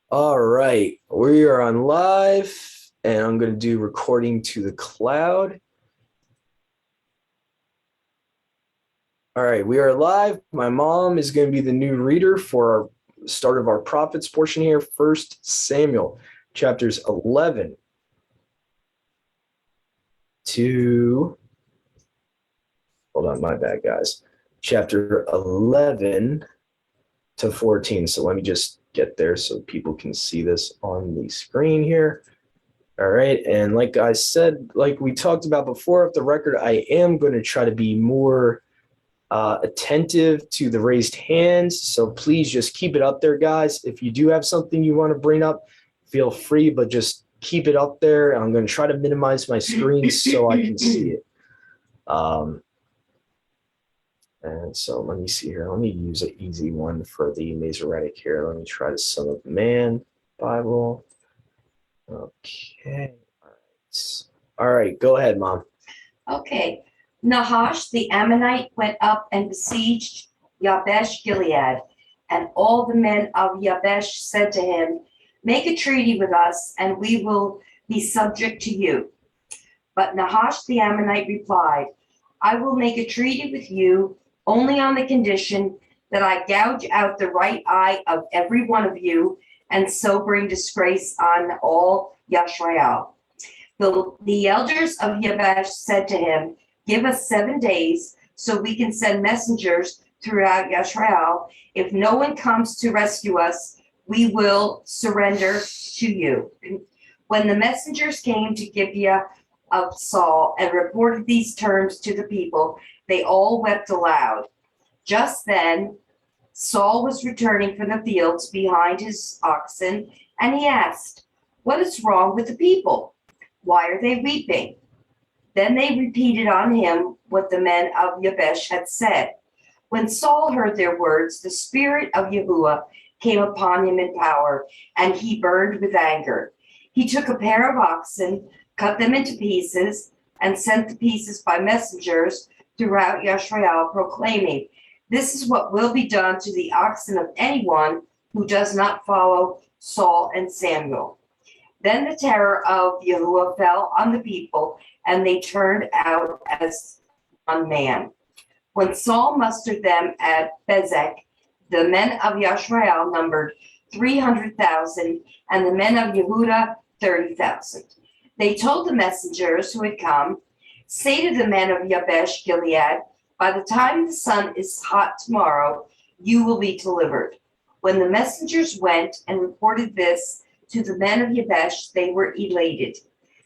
All right, we are on live, and I'm going to do recording to the cloud. All right, we are live. My mom is going to be the new reader for our start of our prophets portion here. 1 Samuel, chapters 11 to, hold on, my bad, guys. Chapter 11 to 14. So let me just get there so people can see this on the screen here. All right. And like I said, like we talked about before off the record, I am going to try to be more attentive to the raised hands. So please just keep it up there, guys. If you do have something you want to bring up, feel free, but just keep it up there. I'm going to try to minimize my screen so I can see it. And so let me see here. Let me use an easy one for the Masoretic here. Let me try the Son of Man Bible. Okay. All right. Go ahead, Mom. Okay. Nahash the Ammonite went up and besieged Yabesh Gilead, and all the men of Yabesh said to him, "Make a treaty with us, and we will be subject to you." But Nahash the Ammonite replied, "I will make a treaty with you only on the condition that I gouge out the right eye of every one of you, and so bring disgrace on all Yashrael." The elders of Yabesh said to him, "Give us 7 days so we can send messengers throughout Yashrael. If no one comes to rescue us, we will surrender to you." When the messengers came to Gibeah of Saul and reported these terms to the people, they all wept aloud. Just then, Saul was returning from the fields behind his oxen, and he asked, "What is wrong with the people? Why are they weeping?" Then they repeated on him what the men of Yabesh had said. When Saul heard their words, the spirit of Yahuwah came upon him in power, and he burned with anger. He took a pair of oxen, cut them into pieces, and sent the pieces by messengers throughout Yashrael, proclaiming, "This is what will be done to the oxen of anyone who does not follow Saul and Samuel." Then the terror of Yahuwah fell on the people, and they turned out as one man. When Saul mustered them at Bezek, the men of Yashrael numbered 300,000, and the men of Yehuda 30,000. They told the messengers who had come, "Say to the men of Yabesh Gilead, by the time the sun is hot tomorrow, you will be delivered." When the messengers went and reported this to the men of Yabesh, they were elated.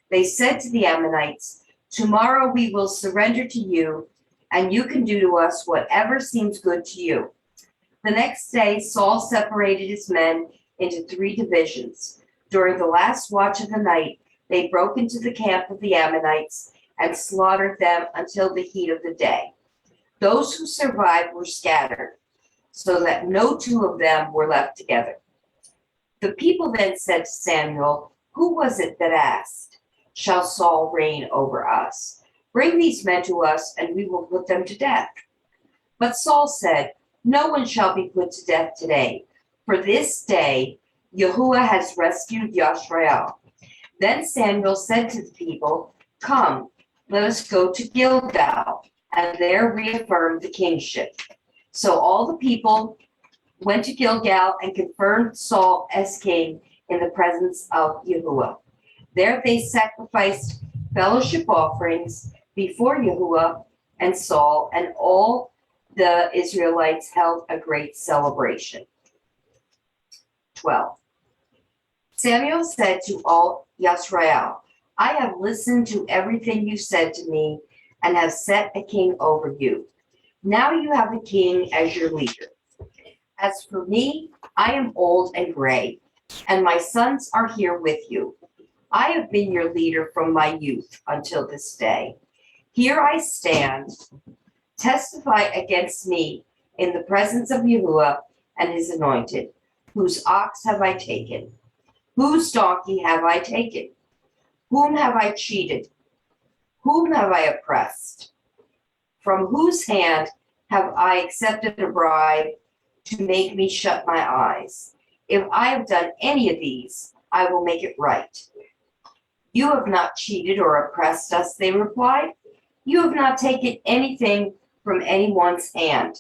They said to the Ammonites, "Tomorrow we will surrender to you, and you can do to us whatever seems good to you." The next day, Saul separated his men into 3 divisions. During the last watch of the night, they broke into the camp of the Ammonites and slaughtered them until the heat of the day. Those who survived were scattered, so that no 2 of them were left together. The people then said to Samuel, "Who was it that asked, 'Shall Saul reign over us?' Bring these men to us, and we will put them to death." But Saul said, "No one shall be put to death today, for this day Yahuwah has rescued Yashrael." Then Samuel said to the people, "Come, let us go to Gilgal, and there reaffirm the kingship." So all the people went to Gilgal and confirmed Saul as king in the presence of Yahuwah. There they sacrificed fellowship offerings before Yahuwah and Saul, and all the Israelites held a great celebration. 12. Samuel said to all Yisrael, "I have listened to everything you said to me and have set a king over you. Now you have a king as your leader. As for me, I am old and gray, and my sons are here with you. I have been your leader from my youth until this day. Here I stand. Testify against me in the presence of Yahuwah and his anointed. Whose ox have I taken? Whose donkey have I taken? Whom have I cheated? Whom have I oppressed? From whose hand have I accepted a bribe to make me shut my eyes? If I have done any of these, I will make it right. You have not cheated or oppressed us, they replied. You have not taken anything from anyone's hand.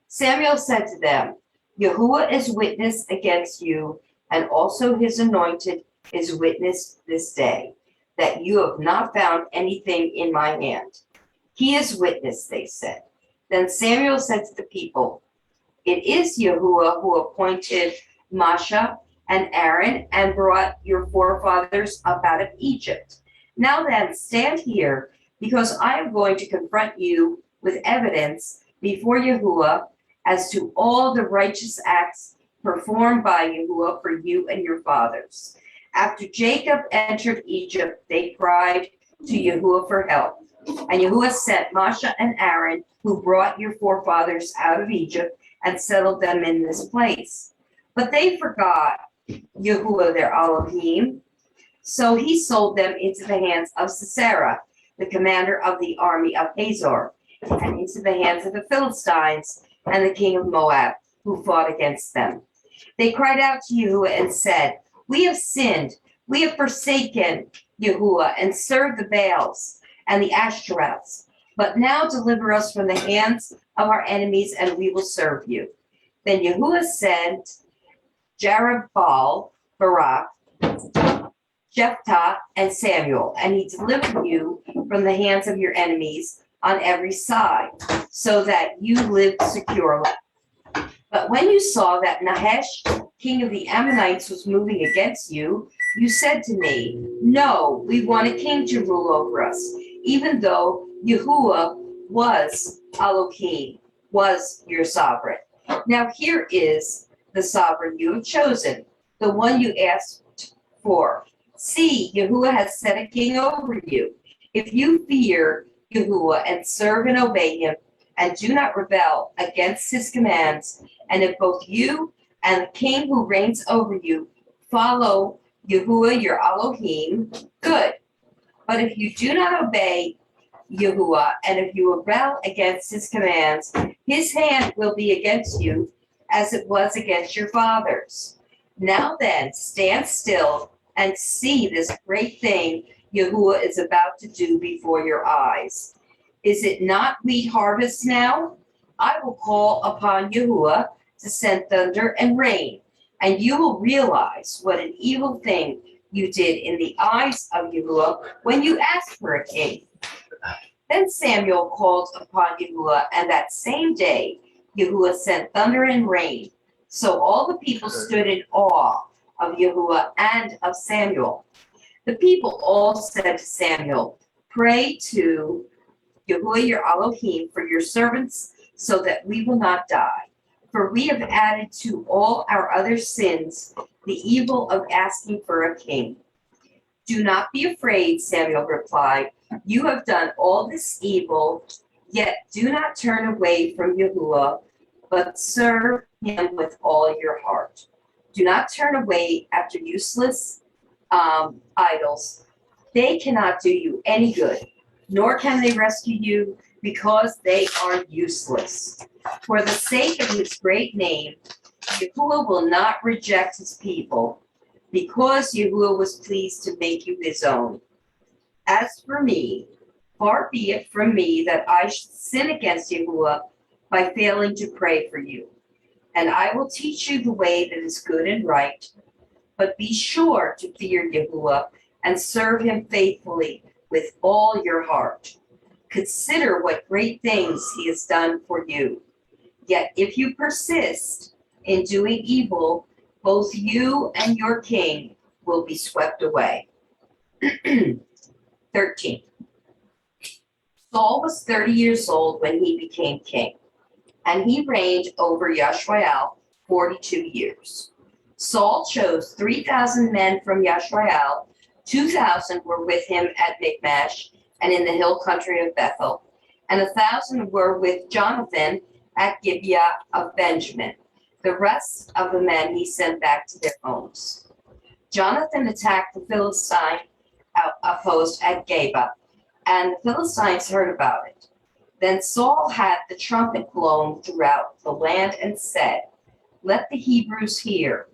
Samuel said to them, Yahuwah is witness against you, and also his anointed is witness this day, that you have not found anything in my hand. He is witness, they said. Then Samuel said to the people, it is Yahuwah who appointed Masha and Aaron and brought your forefathers up out of Egypt. Now then, stand here, because I am going to confront you with evidence before Yahuwah as to all the righteous acts performed by Yahuwah for you and your fathers. After Jacob entered Egypt, they cried to Yahuwah for help. And Yahuwah sent Masha and Aaron, who brought your forefathers out of Egypt and settled them in this place. But they forgot Yahuwah their Elohim, so he sold them into the hands of Sisera, the commander of the army of Hazor, and into the hands of the Philistines and the king of Moab, who fought against them. They cried out to Yahuwah and said, we have sinned, we have forsaken Yahuwah and served the Baals and the Ashtoreths. But now deliver us from the hands of our enemies, and we will serve you. Then Yahuwah sent Jerubbaal, Barak, Jephthah, and Samuel, and he delivered you from the hands of your enemies on every side, so that you lived securely. But when you saw that Nahash, king of the Ammonites, was moving against you, you said to me, no, we want a king to rule over us, even though Yahuwah was Elohim, was your sovereign. Now here is the sovereign you have chosen, the one you asked for. See, Yahuwah has set a king over you. If you fear Yahuwah and serve and obey him, and do not rebel against his commands, and if both you and the king who reigns over you follow Yahuwah your Elohim, good. But if you do not obey Yahuwah, and if you rebel against his commands, his hand will be against you as it was against your fathers. Now then, stand still and see this great thing Yahuwah is about to do before your eyes. Is it not wheat harvest now? I will call upon Yahuwah to send thunder and rain, and you will realize what an evil thing you did in the eyes of Yahuwah when you asked for a king. Then Samuel called upon Yahuwah, and that same day Yahuwah sent thunder and rain. So all the people stood in awe of Yahuwah and of Samuel. The people all said to Samuel, pray to Yahuwah your Elohim for your servants, so that we will not die. For we have added to all our other sins the evil of asking for a king. Do not be afraid, Samuel replied. You have done all this evil, yet do not turn away from Yahuwah, but serve him with all your heart. Do not turn away after useless idols. They cannot do you any good, nor can they rescue you, because they are useless. For the sake of his great name, Yahuwah will not reject his people, because Yahuwah was pleased to make you his own. As for me, far be it from me that I should sin against Yahuwah by failing to pray for you. And I will teach you the way that is good and right, but be sure to fear Yahuwah and serve him faithfully with all your heart. Consider what great things he has done for you. Yet if you persist in doing evil, both you and your king will be swept away. 13. Saul was 30 years old when he became king, and he reigned over Yashrael 42 years. Saul chose 3,000 men from Yashrael, 2,000 were with him at Michmash and in the hill country of Bethel, and 1,000 were with Jonathan at Gibeah of Benjamin. The rest of the men he sent back to their homes. Jonathan attacked the Philistine outpost at Geba, and the Philistines heard about it. Then Saul had the trumpet blown throughout the land and said, let the Hebrews hear.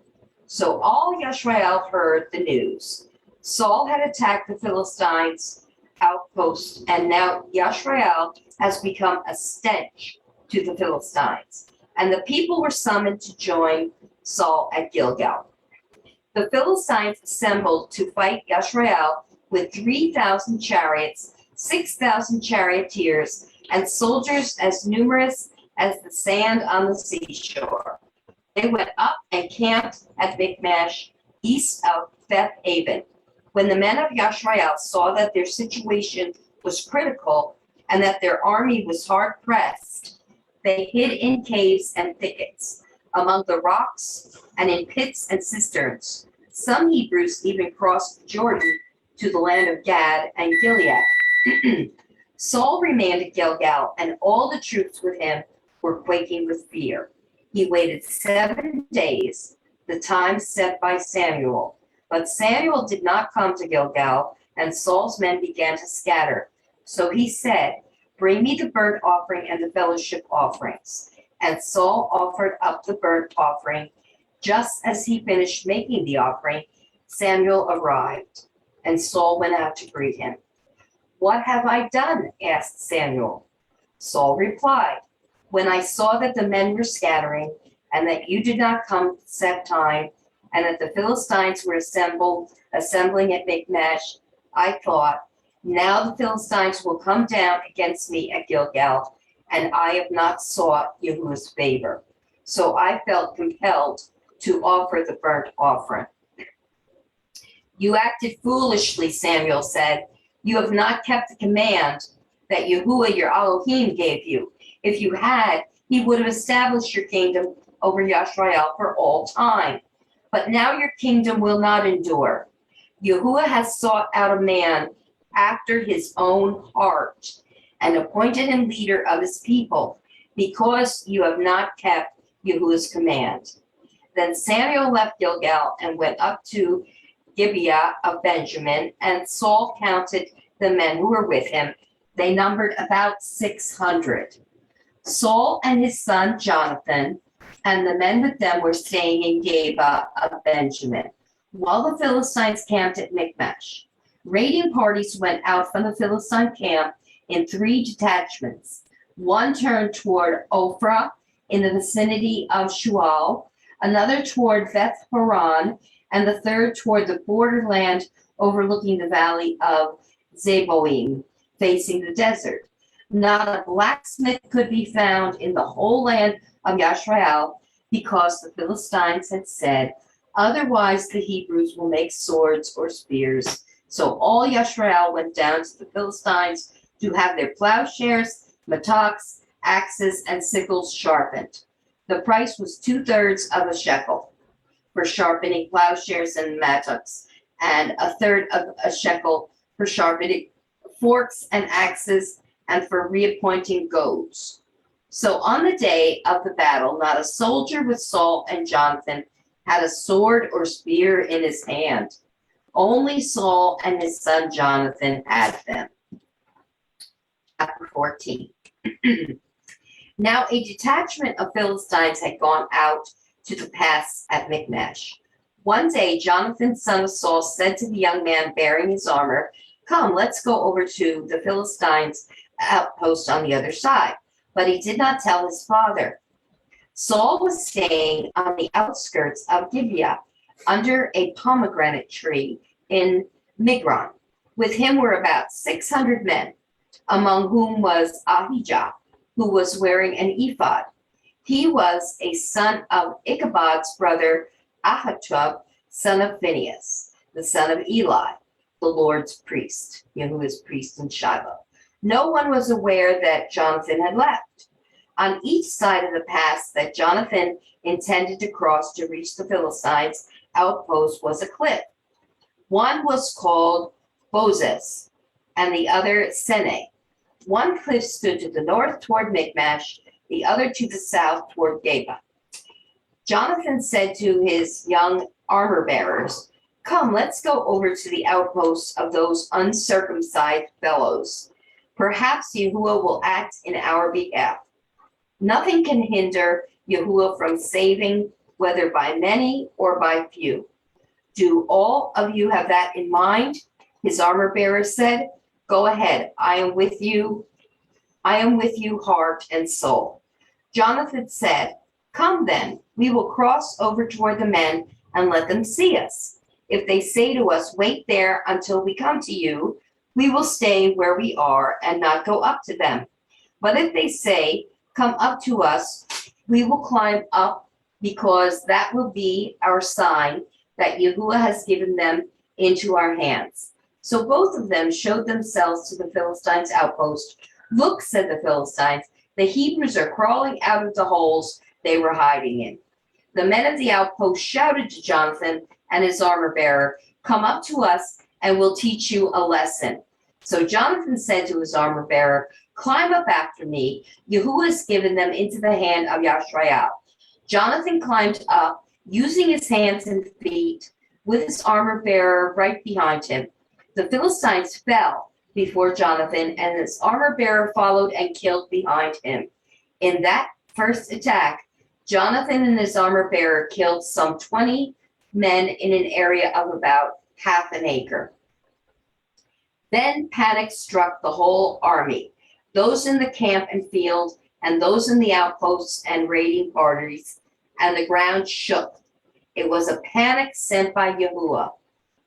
So all Yisrael heard the news. Saul had attacked the Philistines' outpost, and now Yisrael has become a stench to the Philistines. And the people were summoned to join Saul at Gilgal. The Philistines assembled to fight Yisrael with 3,000 chariots, 6,000 charioteers, and soldiers as numerous as the sand on the seashore. They went up and camped at Michmash, east of Beth Aven. When the men of Yisrael saw that their situation was critical and that their army was hard pressed, they hid in caves and thickets, among the rocks, and in pits and cisterns. Some Hebrews even crossed Jordan to the land of Gad and Gilead. Saul remained at Gilgal, and all the troops with him were quaking with fear. He waited 7 days, the time set by Samuel. But Samuel did not come to Gilgal, and Saul's men began to scatter. So he said, "Bring me the burnt offering and the fellowship offerings." And Saul offered up the burnt offering. Just as he finished making the offering, Samuel arrived, and Saul went out to greet him. "What have I done?" asked Samuel. Saul replied, "When I saw that the men were scattering, and that you did not come at the set time, and that the Philistines were assembling at Michmash, I thought, now the Philistines will come down against me at Gilgal, and I have not sought Yahuwah's favor. So I felt compelled to offer the burnt offering." "You acted foolishly," Samuel said. "You have not kept the command that Yahuwah your Elohim gave you. If you had, he would have established your kingdom over Yisrael for all time. But now your kingdom will not endure. Yahuwah has sought out a man after his own heart and appointed him leader of his people, because you have not kept Yahuwah's command." Then Samuel left Gilgal and went up to Gibeah of Benjamin, and Saul counted the men who were with him. They numbered about 600. Saul and his son Jonathan and the men with them were staying in Gibeah of Benjamin, while the Philistines camped at Michmash. Raiding parties went out from the Philistine camp in 3 detachments. One turned toward Ophrah in the vicinity of Shual, another toward Beth Horon, and the third toward the borderland overlooking the valley of Zeboim, facing the desert. Not a blacksmith could be found in the whole land of Yisrael, because the Philistines had said, "Otherwise the Hebrews will make swords or spears." So all Yisrael went down to the Philistines to have their plowshares, mattocks, axes, and sickles sharpened. The price was 2/3 of a shekel for sharpening plowshares and mattocks, and 1/3 of a shekel for sharpening forks and axes, and for reappointing goads. So on the day of the battle, not a soldier with Saul and Jonathan had a sword or spear in his hand. Only Saul and his son Jonathan had them. Chapter 14. Now a detachment of Philistines had gone out to the pass at Michmash. One day Jonathan, son of Saul, said to the young man bearing his armor, "Come, let's go over to the Philistines' outpost on the other side." But he did not tell his father. Saul was staying on the outskirts of Gibeah, under a pomegranate tree in Migron. With him were about 600 men, among whom was Ahijah, who was wearing an ephod. He was a son of Ichabod's brother Ahitub, son of Phinehas, the son of Eli, the Lord's priest, Yahuwah's priest in Shiloh. No one was aware that Jonathan had left. On each side of the pass that Jonathan intended to cross to reach the Philistines' outpost was a cliff. One was called Bozez, and the other Sene. One cliff stood to the north toward Michmash, the other to the south toward Geba. Jonathan said to his young armor bearers, "Come, let's go over to the outposts of those uncircumcised fellows. Perhaps Yahuwah will act in our behalf. Nothing can hinder Yahuwah from saving whether by many or by few. Do all of you have that in mind? His armor bearer said, Go ahead, I am with you, heart and soul. Jonathan said, Come then, we will cross over toward the men and let them see us. If they say to us, Wait there until we come to you, we will stay where we are and not go up to them. But if they say, Come up to us, we will climb up, because that will be our sign that Yahuwah has given them into our hands. So both of them showed themselves to the Philistines' outpost. Look, said the Philistines, the Hebrews are crawling out of the holes they were hiding in. The men of the outpost shouted to Jonathan and his armor bearer, Come up to us and we'll teach you a lesson. So Jonathan said to his armor bearer, Climb up after me. Yahuwah has given them into the hand of Yashrael. Jonathan climbed up, using his hands and feet, with his armor bearer right behind him. The Philistines fell before Jonathan, and his armor bearer followed and killed behind him. In that first attack, Jonathan and his armor bearer killed some 20 men in an area of about half an acre. Then panic struck the whole army, those in the camp and field, and those in the outposts and raiding parties, and the ground shook. It was a panic sent by Yahuwah.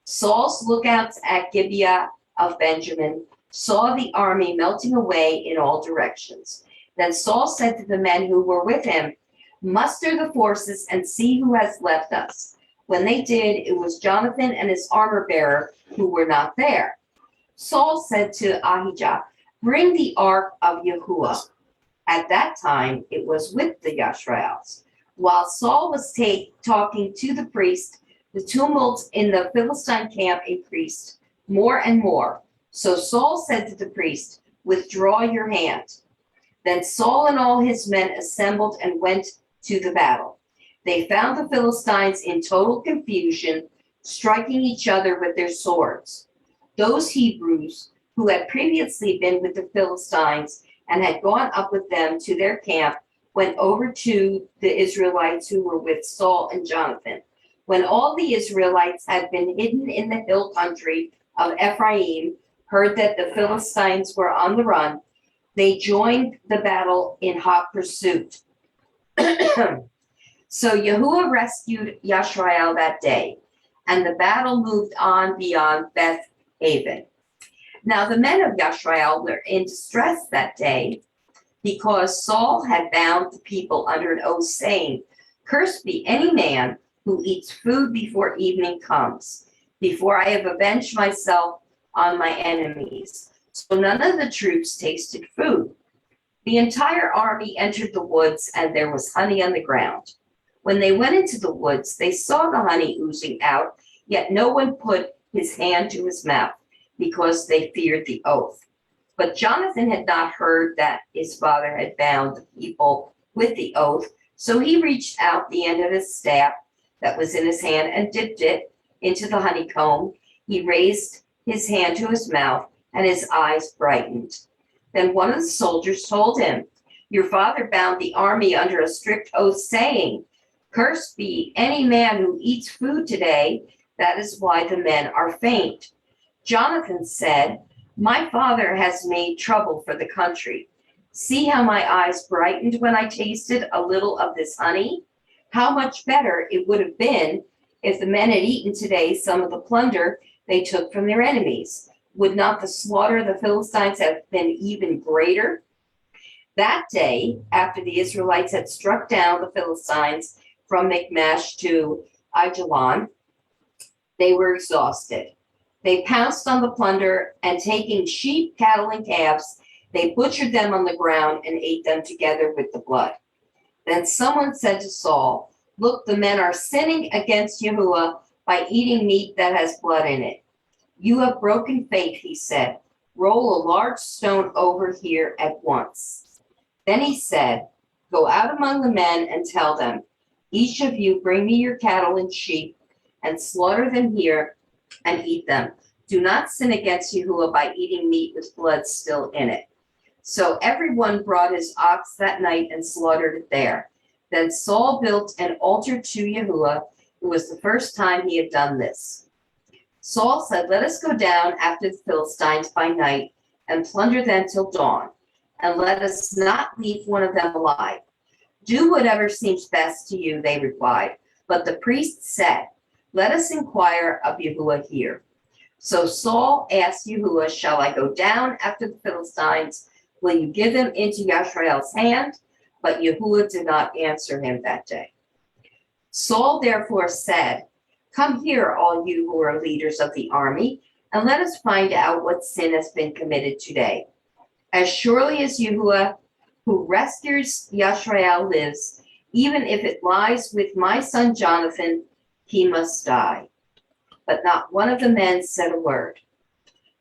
Saul's lookouts at Gibeah of Benjamin saw the army melting away in all directions. Then Saul said to the men who were with him, Muster the forces and see who has left us. When they did, it was Jonathan and his armor bearer who were not there. Saul said to Ahijah, Bring the ark of Yahuwah. At that time, it was with the Yashraels. While Saul was talking to the priest, the tumult in the Philistine camp increased more and more. So Saul said to the priest, Withdraw your hand. Then Saul and all his men assembled and went to the battle. They found the Philistines in total confusion, striking each other with their swords. Those Hebrews who had previously been with the Philistines and had gone up with them to their camp went over to the Israelites who were with Saul and Jonathan. When all the Israelites had been hidden in the hill country of Ephraim, heard that the Philistines were on the run, they joined the battle in hot pursuit. So Yahuwah rescued Yashrael that day, and the battle moved on beyond Beth Haven. Now the men of Yashrael were in distress that day, because Saul had bound the people under an oath, saying, Cursed be any man who eats food before evening comes, before I have avenged myself on my enemies. So none of the troops tasted food. The entire army entered the woods, and there was honey on the ground. When they went into the woods, they saw the honey oozing out, yet no one put his hand to his mouth, because they feared the oath. But Jonathan had not heard that his father had bound the people with the oath, so he reached out the end of his staff that was in his hand and dipped it into the honeycomb. He raised his hand to his mouth, and his eyes brightened. Then one of the soldiers told him, Your father bound the army under a strict oath, saying, Cursed be any man who eats food today. That is why the men are faint. Jonathan said, My father has made trouble for the country. See how my eyes brightened when I tasted a little of this honey? How much better it would have been if the men had eaten today some of the plunder they took from their enemies. Would not the slaughter of the Philistines have been even greater? That day, after the Israelites had struck down the Philistines from Michmash to Aijalon, they were exhausted. They pounced on the plunder, and taking sheep, cattle, and calves, they butchered them on the ground and ate them together with the blood. Then someone said to Saul, Look, the men are sinning against Yahuwah by eating meat that has blood in it. You have broken faith, he said. Roll a large stone over here at once. Then he said, Go out among the men and tell them, Each of you bring me your cattle and sheep, and slaughter them here and eat them. Do not sin against Yahuwah by eating meat with blood still in it. So everyone brought his ox that night and slaughtered it there. Then Saul built an altar to Yahuwah. It was the first time he had done this. Saul said, "Let us go down after the Philistines by night and plunder them till dawn, and let us not leave one of them alive." "Do whatever seems best to you," they replied. But the priest said, "Let us inquire of Yahuwah here." So Saul asked Yahuwah, "Shall I go down after the Philistines? Will you give them into Yashrael's hand?" But Yahuwah did not answer him that day. Saul therefore said, "Come here, all you who are leaders of the army, and let us find out what sin has been committed today. As surely as Yahuwah, who rescues Yashrael, lives, even if it lies with my son Jonathan, he must die." But not one of the men said a word.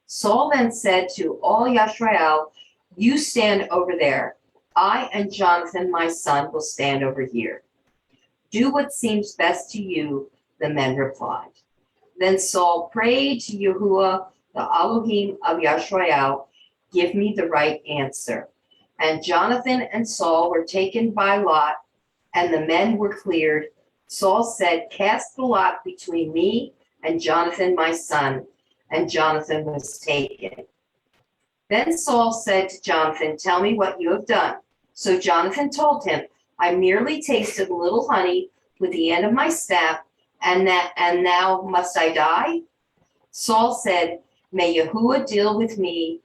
Saul then said to all Yashrael, "You stand over there. I and Jonathan, my son, will stand over here." "Do what seems best to you," the men replied. Then Saul prayed to Yahuwah, the Elohim of Yashrael, "Give me the right answer." And Jonathan and Saul were taken by lot, and the men were cleared. Saul said, "Cast the lot between me and Jonathan, my son." And Jonathan was taken. Then Saul said to Jonathan, "Tell me what you have done." So Jonathan told him, "I merely tasted a little honey with the end of my staff, and now must I die?" Saul said, "May Yahuwah deal with me,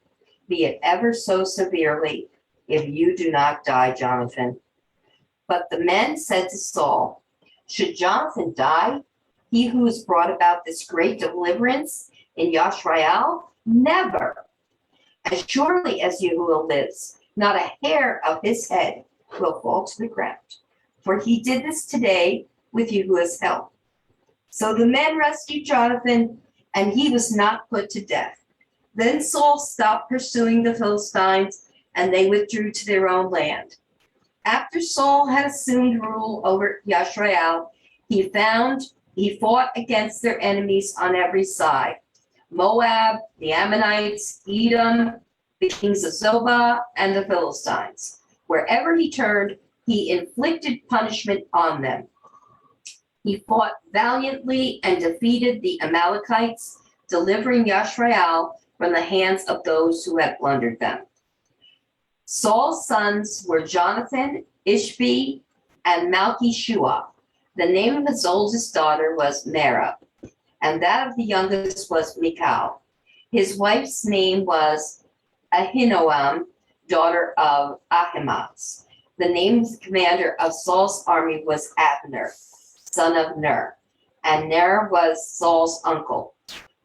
be it ever so severely, if you do not die, Jonathan." But the men said to Saul, "Should Jonathan die, he who has brought about this great deliverance in Yashrael? Never. As surely as Yahuwah lives, not a hair of his head will fall to the ground. For he did this today with Yahuwah's help." So the men rescued Jonathan, and he was not put to death. Then Saul stopped pursuing the Philistines, and they withdrew to their own land. After Saul had assumed rule over Yashrael, he fought against their enemies on every side: Moab, the Ammonites, Edom, the kings of Zobah, and the Philistines. Wherever he turned, he inflicted punishment on them. He fought valiantly and defeated the Amalekites, delivering Yashrael from the hands of those who had plundered them. Saul's sons were Jonathan, Ishbi, and Malchishua. The name of his oldest daughter was Merab, and that of the youngest was Michal. His wife's name was Ahinoam, daughter of Ahimaaz. The name of the commander of Saul's army was Abner, son of Ner, and Ner was Saul's uncle.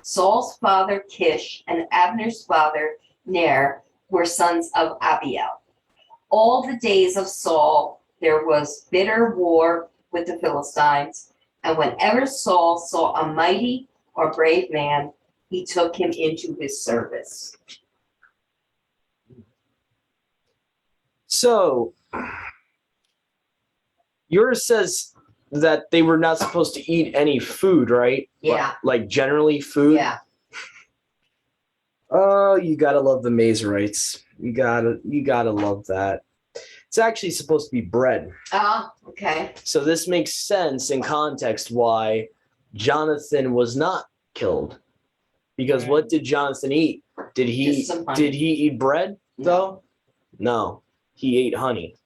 Saul's father Kish and Abner's father Ner were sons of Abiel. All the days of Saul there was bitter war with the Philistines, and whenever Saul saw a mighty or brave man, he took him into his service. So yours says that they were not supposed to eat any food, right? Yeah. Like generally food? Yeah. Oh, you gotta love the Mazarites. You gotta love that. It's actually supposed to be bread. Oh, okay. So this makes sense in context why Jonathan was not killed. Because what did Jonathan eat? Did he eat bread though? No. He ate honey.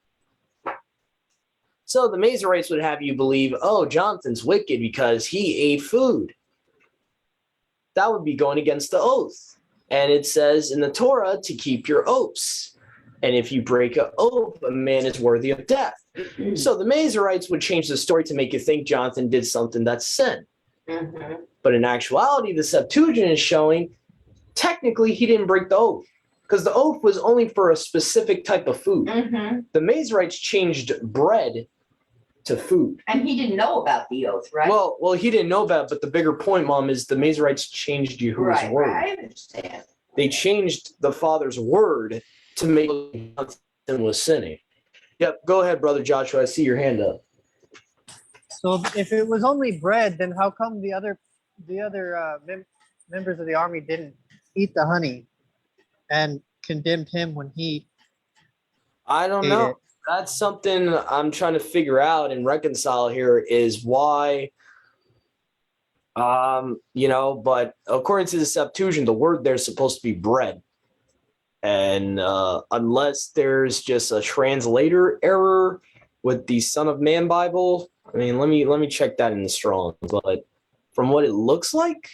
So the Mazarites would have you believe, oh, Jonathan's wicked because he ate food. That would be going against the oath. And it says in the Torah to keep your oaths. And if you break an oath, a man is worthy of death. So the Mazarites would change the story to make you think Jonathan did something that's sin. Mm-hmm. But in actuality, the Septuagint is showing technically he didn't break the oath because the oath was only for a specific type of food. Mm-hmm. The Mazarites changed bread to food. And he didn't know about the oath, right? Well, he didn't know about it, but the bigger point, Mom, is the Mazarites changed Yahuwah's word. Right, I understand. They changed the Father's word to make Jonathan was sinning. Yep, go ahead, Brother Joshua. I see your hand up. So if it was only bread, then how come the other members of the army didn't eat the honey and condemned him when he I don't ate know. it? That's something I'm trying to figure out and reconcile here is why, but according to the Septuagint, the word there's supposed to be bread. And unless there's just a translator error with the Son of Man Bible, I mean, let me check that in the Strong's. But from what it looks like,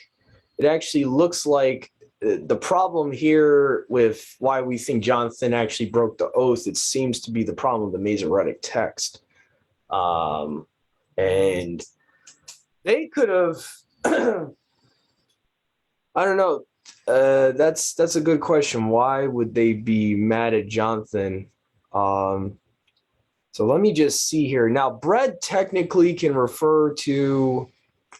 it actually looks like the problem here with why we think Jonathan actually broke the oath, it seems to be the problem of the Masoretic text. And they could have, I don't know. That's a good question. Why would they be mad at Jonathan? So let me just see here. Now, bread technically can refer to,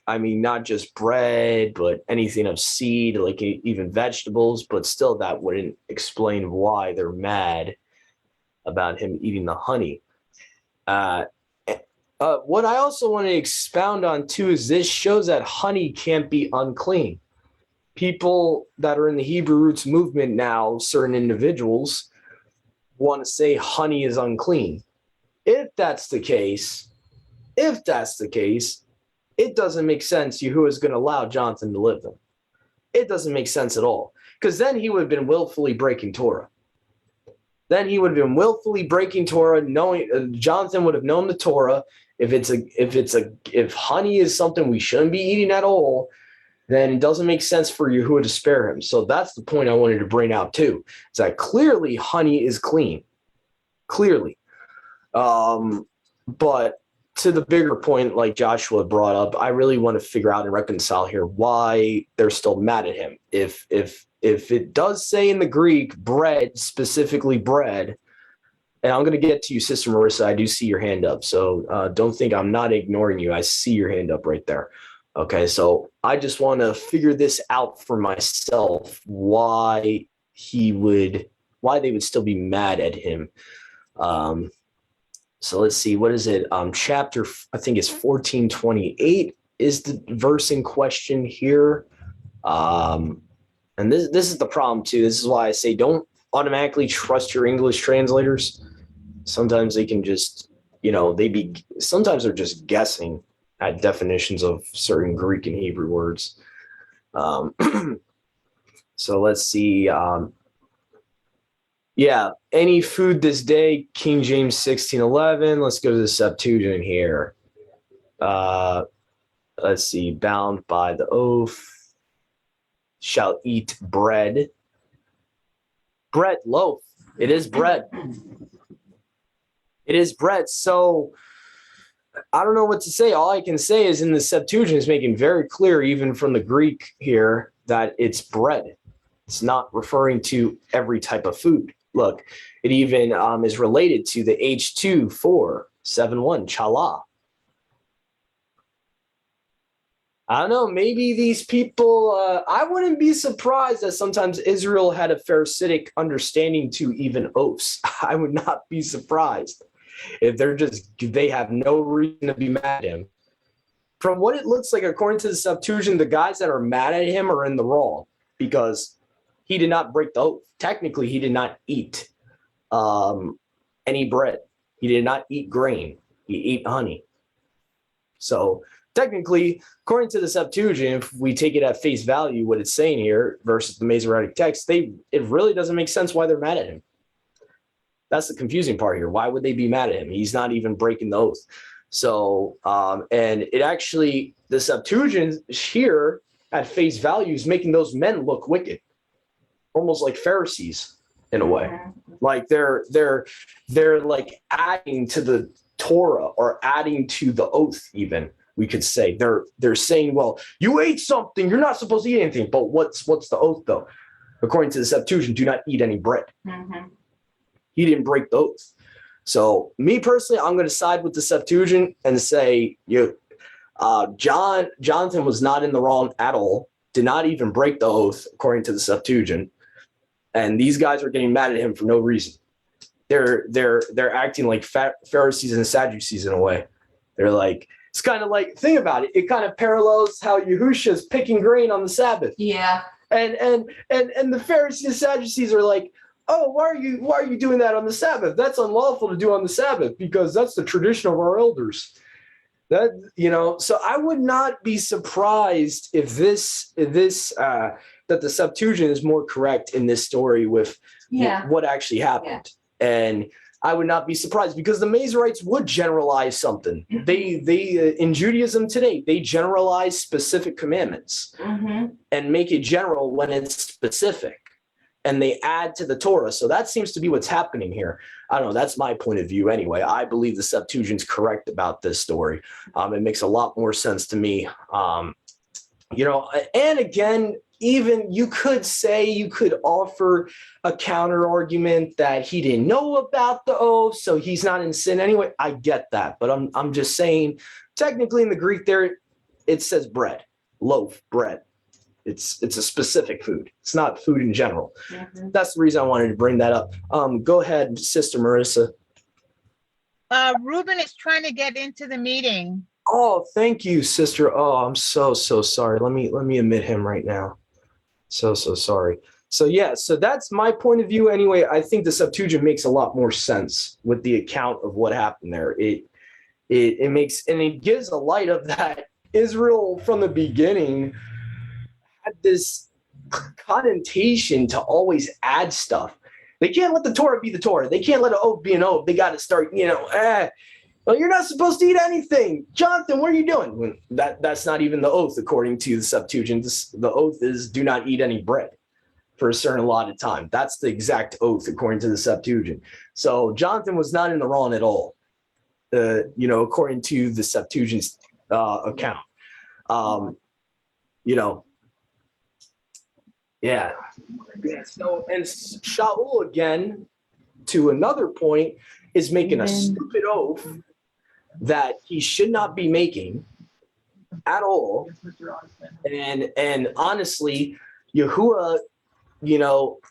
I mean, not just bread, but anything of seed, like even vegetables, but still that wouldn't explain why they're mad about him eating the honey. What I also want to expound on too is this shows that honey can't be unclean. People that are in the Hebrew roots movement now, certain individuals, want to say honey is unclean. If that's the case, it doesn't make sense Yahuwah is going to allow Jonathan to live them. It doesn't make sense at all. Because then he would have been willfully breaking Torah. Knowing Jonathan would have known the Torah. If honey is something we shouldn't be eating at all, then it doesn't make sense for Yahuwah to spare him. So that's the point I wanted to bring out too. Is that clearly honey is clean. Clearly. But to the bigger point, like Joshua brought up, I really want to figure out and reconcile here why they're still mad at him. If it does say in the Greek bread, specifically bread, and I'm going to get to you, Sister Marissa, I do see your hand up. So don't think I'm not ignoring you. I see your hand up right there. Okay, so I just want to figure this out for myself, why they would still be mad at him. So let's see, what is it? Chapter, I think it's 14:28 is the verse in question here. And this is the problem too. This is why I say don't automatically trust your English translators. Sometimes they can just, sometimes they're just guessing at definitions of certain Greek and Hebrew words. So let's see. Any food this day, King James 16:11. Let's go to the Septuagint here. Let's see. Bound by the oath, shall eat bread. Bread, loaf. It is bread. It is bread. So I don't know what to say. All I can say is in the Septuagint is making very clear, even from the Greek here, that it's bread. It's not referring to every type of food. Look, it even is related to the H2:471, chala. I don't know, maybe these people, I wouldn't be surprised that sometimes Israel had a Pharisaic understanding to even oaths. I would not be surprised if they have no reason to be mad at him. From what it looks like, according to the Septuagint, the guys that are mad at him are in the wrong because he did not break the oath. Technically, he did not eat any bread. He did not eat grain. He ate honey. So technically, according to the Septuagint, if we take it at face value, what it's saying here versus the Masoretic text, it really doesn't make sense why they're mad at him. That's the confusing part here. Why would they be mad at him? He's not even breaking the oath. So, and it actually, the Septuagint here at face value is making those men look wicked, almost like Pharisees in a way. Like they're like adding to the Torah or adding to the oath even. We could say they're saying, well, you ate something, you're not supposed to eat anything. But what's the oath though? According to the Septuagint, do not eat any bread. Mm-hmm. He didn't break the oath. So me personally, I'm going to side with the Septuagint and say, Jonathan was not in the wrong at all. Did not even break the oath according to the Septuagint. And these guys are getting mad at him for no reason. They're acting like Pharisees and Sadducees in a way. They're like, it's kind of like, think about it. It kind of parallels how Yahushua is picking grain on the Sabbath. Yeah. And the Pharisees and Sadducees are like, oh, why are you doing that on the Sabbath? That's unlawful to do on the Sabbath because that's the tradition of our elders. So I would not be surprised if that the Septuagint is more correct in this story with what actually happened. Yeah. And I would not be surprised because the Masoretes would generalize something. Mm-hmm. They in Judaism today, they generalize specific commandments and make it general when it's specific. And they add to the Torah. So that seems to be what's happening here. I don't know. That's my point of view anyway. I believe the Septuagint's correct about this story. It makes a lot more sense to me. And again, even you could offer a counter argument that he didn't know about the oath, so he's not in sin anyway. I get that. But I'm just saying, technically in the Greek there, it says bread, loaf, bread. It's a specific food. It's not food in general. Mm-hmm. That's the reason I wanted to bring that up. Go ahead, Sister Marissa. Ruben is trying to get into the meeting. Oh, thank you, Sister. Oh, I'm so sorry. Let me admit him right now. So sorry. So that's my point of view anyway. I think the Septuagint makes a lot more sense with the account of what happened there. It makes, and it gives a light of that Israel from the beginning had this connotation to always add stuff. They can't let the Torah be the Torah. They can't let an oath be an oath. They got to start, well, you're not supposed to eat anything. Jonathan, what are you doing? When that's not even the oath, according to the Septuagint. The oath is do not eat any bread for a certain allotted time. That's the exact oath, according to the Septuagint. So Jonathan was not in the wrong at all, according to the Septuagint's account. Yeah. So, and Shaul, again, to another point, is making a stupid oath that he should not be making at all. And honestly, Yahuwah,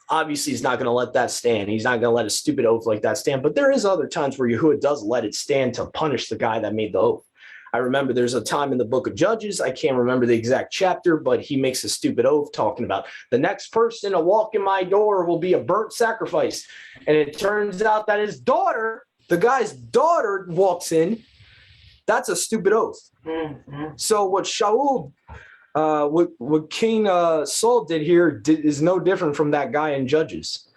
obviously he's not going to let that stand. He's not going to let a stupid oath like that stand. But there is other times where Yahuwah does let it stand to punish the guy that made the oath. I remember there's a time in the book of Judges, I can't remember the exact chapter, but he makes a stupid oath talking about the next person to walk in my door will be a burnt sacrifice. And it turns out that his daughter, the guy's daughter, walks in. That's a stupid oath. Mm-hmm. So what Shaul, what King Saul did here is no different from that guy in Judges.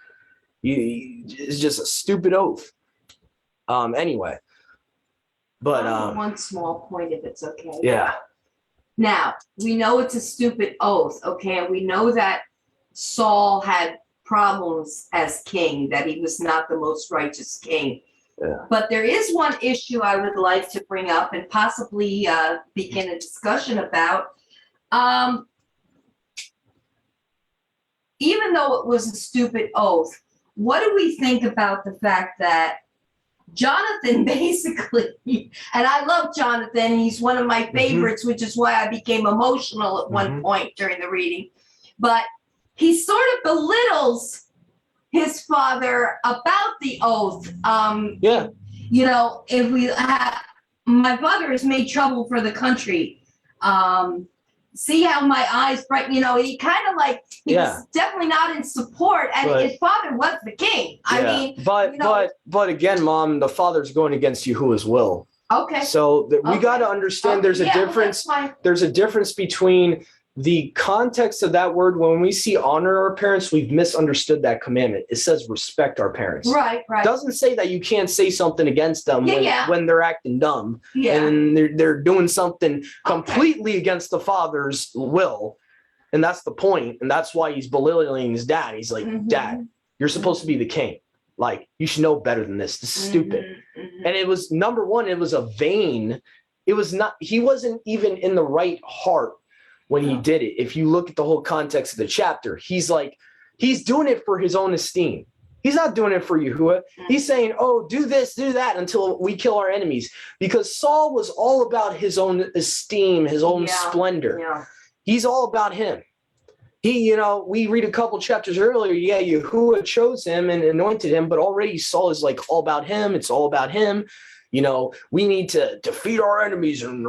It's just a stupid oath. Anyway. But one small point, if it's okay. Yeah. Now, we know it's a stupid oath, okay? And we know that Saul had problems as king, that he was not the most righteous king. Yeah. But there is one issue I would like to bring up and possibly begin a discussion about. Even though it was a stupid oath, what do we think about the fact that Jonathan basically, and I love Jonathan, he's one of my favorites, which is why I became emotional at one point during the reading, but he sort of belittles his father about the oath. If we have, my father has made trouble for the country. See how my eyes bright, he kind of like, he was definitely not in support, and his father was the king. But again, Mom, the father's going against Yahuwah's will. Okay. So we got to understand there's a difference. There's a difference between the context of that word. When we see honor our parents, we've misunderstood that commandment. It says respect our parents. Right. It doesn't say that you can't say something against them when they're acting dumb and they're doing something completely against the father's will. And that's the point. And that's why he's belittling his dad. He's like, Dad, you're supposed to be the king. Like, you should know better than this. This is stupid. And it was, number one, it was a vain. It was not, he wasn't even in the right heart when he did it. If you look at the whole context of the chapter, he's doing it for his own esteem. He's not doing it for Yahuwah. He's saying, oh, do this, do that until we kill our enemies. Because Saul was all about his own esteem, his own splendor. Yeah. He's all about him. We read a couple chapters earlier, Yahuwah chose him and anointed him, but already Saul is like all about him. It's all about him. We need to defeat our enemies and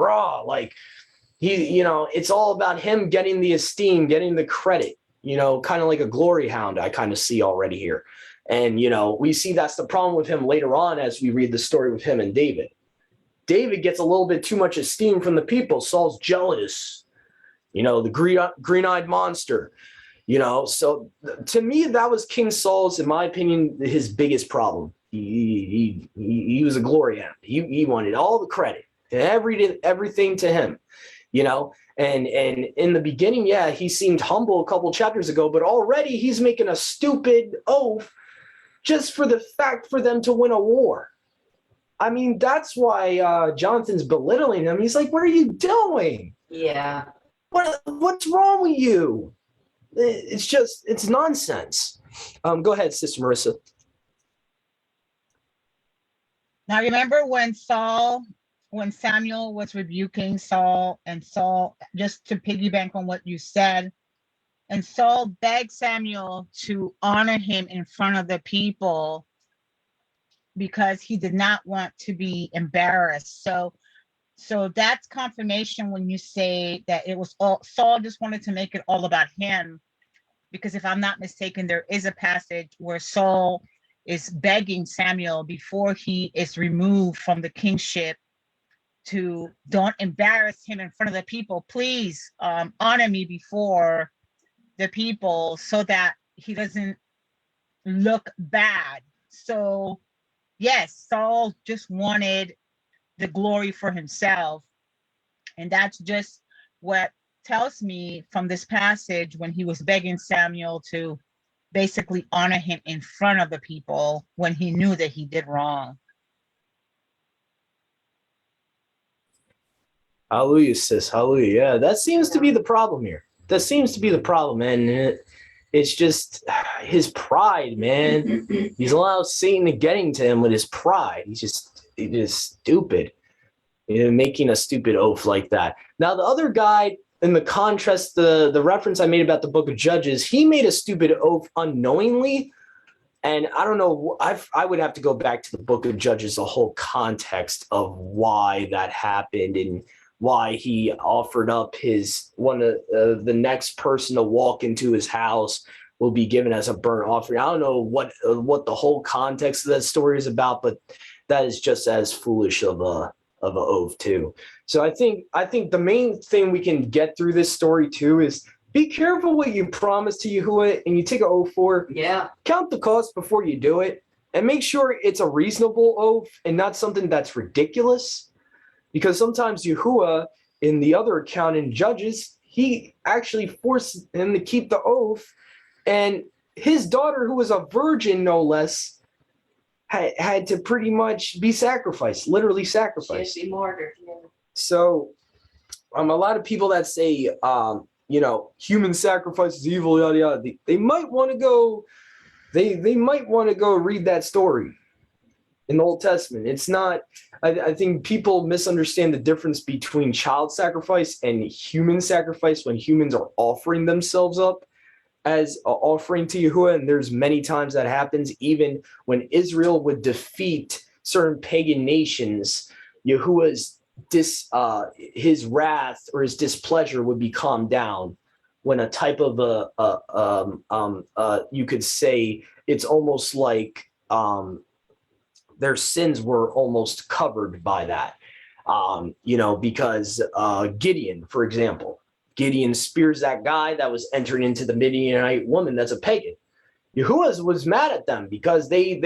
it's all about him getting the esteem, getting the credit, kind of like a glory hound I kind of see already here. And, we see that's the problem with him later on as we read the story with him and David. David gets a little bit too much esteem from the people. Saul's jealous, the green-eyed monster, So to me, that was King Saul's, in my opinion, his biggest problem. He was a glory hound. He wanted all the credit, everything to him, And in the beginning, yeah, he seemed humble a couple chapters ago, but already he's making a stupid oath just for the fact for them to win a war. I mean, that's why Jonathan's belittling him. He's like, what are you doing? Yeah. What's wrong with you? It's nonsense. Go ahead, Sister Marissa. Now remember when Samuel was rebuking Saul, and Saul, just to piggyback on what you said, and Saul begged Samuel to honor him in front of the people because he did not want to be embarrassed. So that's confirmation when you say that it was all Saul just wanted to make it all about him, because if I'm not mistaken, there is a passage where Saul is begging Samuel before he is removed from the kingship to don't embarrass him in front of the people. Please honor me before the people so that he doesn't look bad. So yes, Saul just wanted the glory for himself. And that's just what tells me from this passage when he was begging Samuel to basically honor him in front of the people when he knew that he did wrong. Hallelujah, sis. Hallelujah. Yeah, that seems to be the problem here. That seems to be the problem, and it's just his pride, man. He's allowed Satan to getting to him with his pride. He's just stupid, making a stupid oath like that. Now, the other guy, in the contrast, the reference I made about the book of Judges, he made a stupid oath unknowingly. And I don't know, I would have to go back to the book of Judges, the whole context of why that happened and why he offered up the next person to walk into his house will be given as a burnt offering. I don't know what the whole context of that story is about, but that is just as foolish of an oath too. So I think the main thing we can get through this story too is be careful what you promise to Yahuwah and you take an oath for. Yeah. Count the cost before you do it and make sure it's a reasonable oath and not something that's ridiculous. Because sometimes Yahuwah, in the other account in Judges, he actually forced him to keep the oath. And his daughter, who was a virgin, no less, had to pretty much be sacrificed, literally sacrificed. She should be martyred. Yeah. So a lot of people that say, human sacrifice is evil, yada, yada, they might want to go, they might want to go read that story in the Old Testament. It's not, I think people misunderstand the difference between child sacrifice and human sacrifice when humans are offering themselves up as an offering to Yahuwah. And there's many times that happens, even when Israel would defeat certain pagan nations, Yahuwah's his wrath or his displeasure would be calmed down when a type of you could say it's almost like their sins were almost covered by that, because Gideon, for example, Gideon spears that guy that was entering into the Midianite woman that's a pagan. Yahuwah was mad at them because they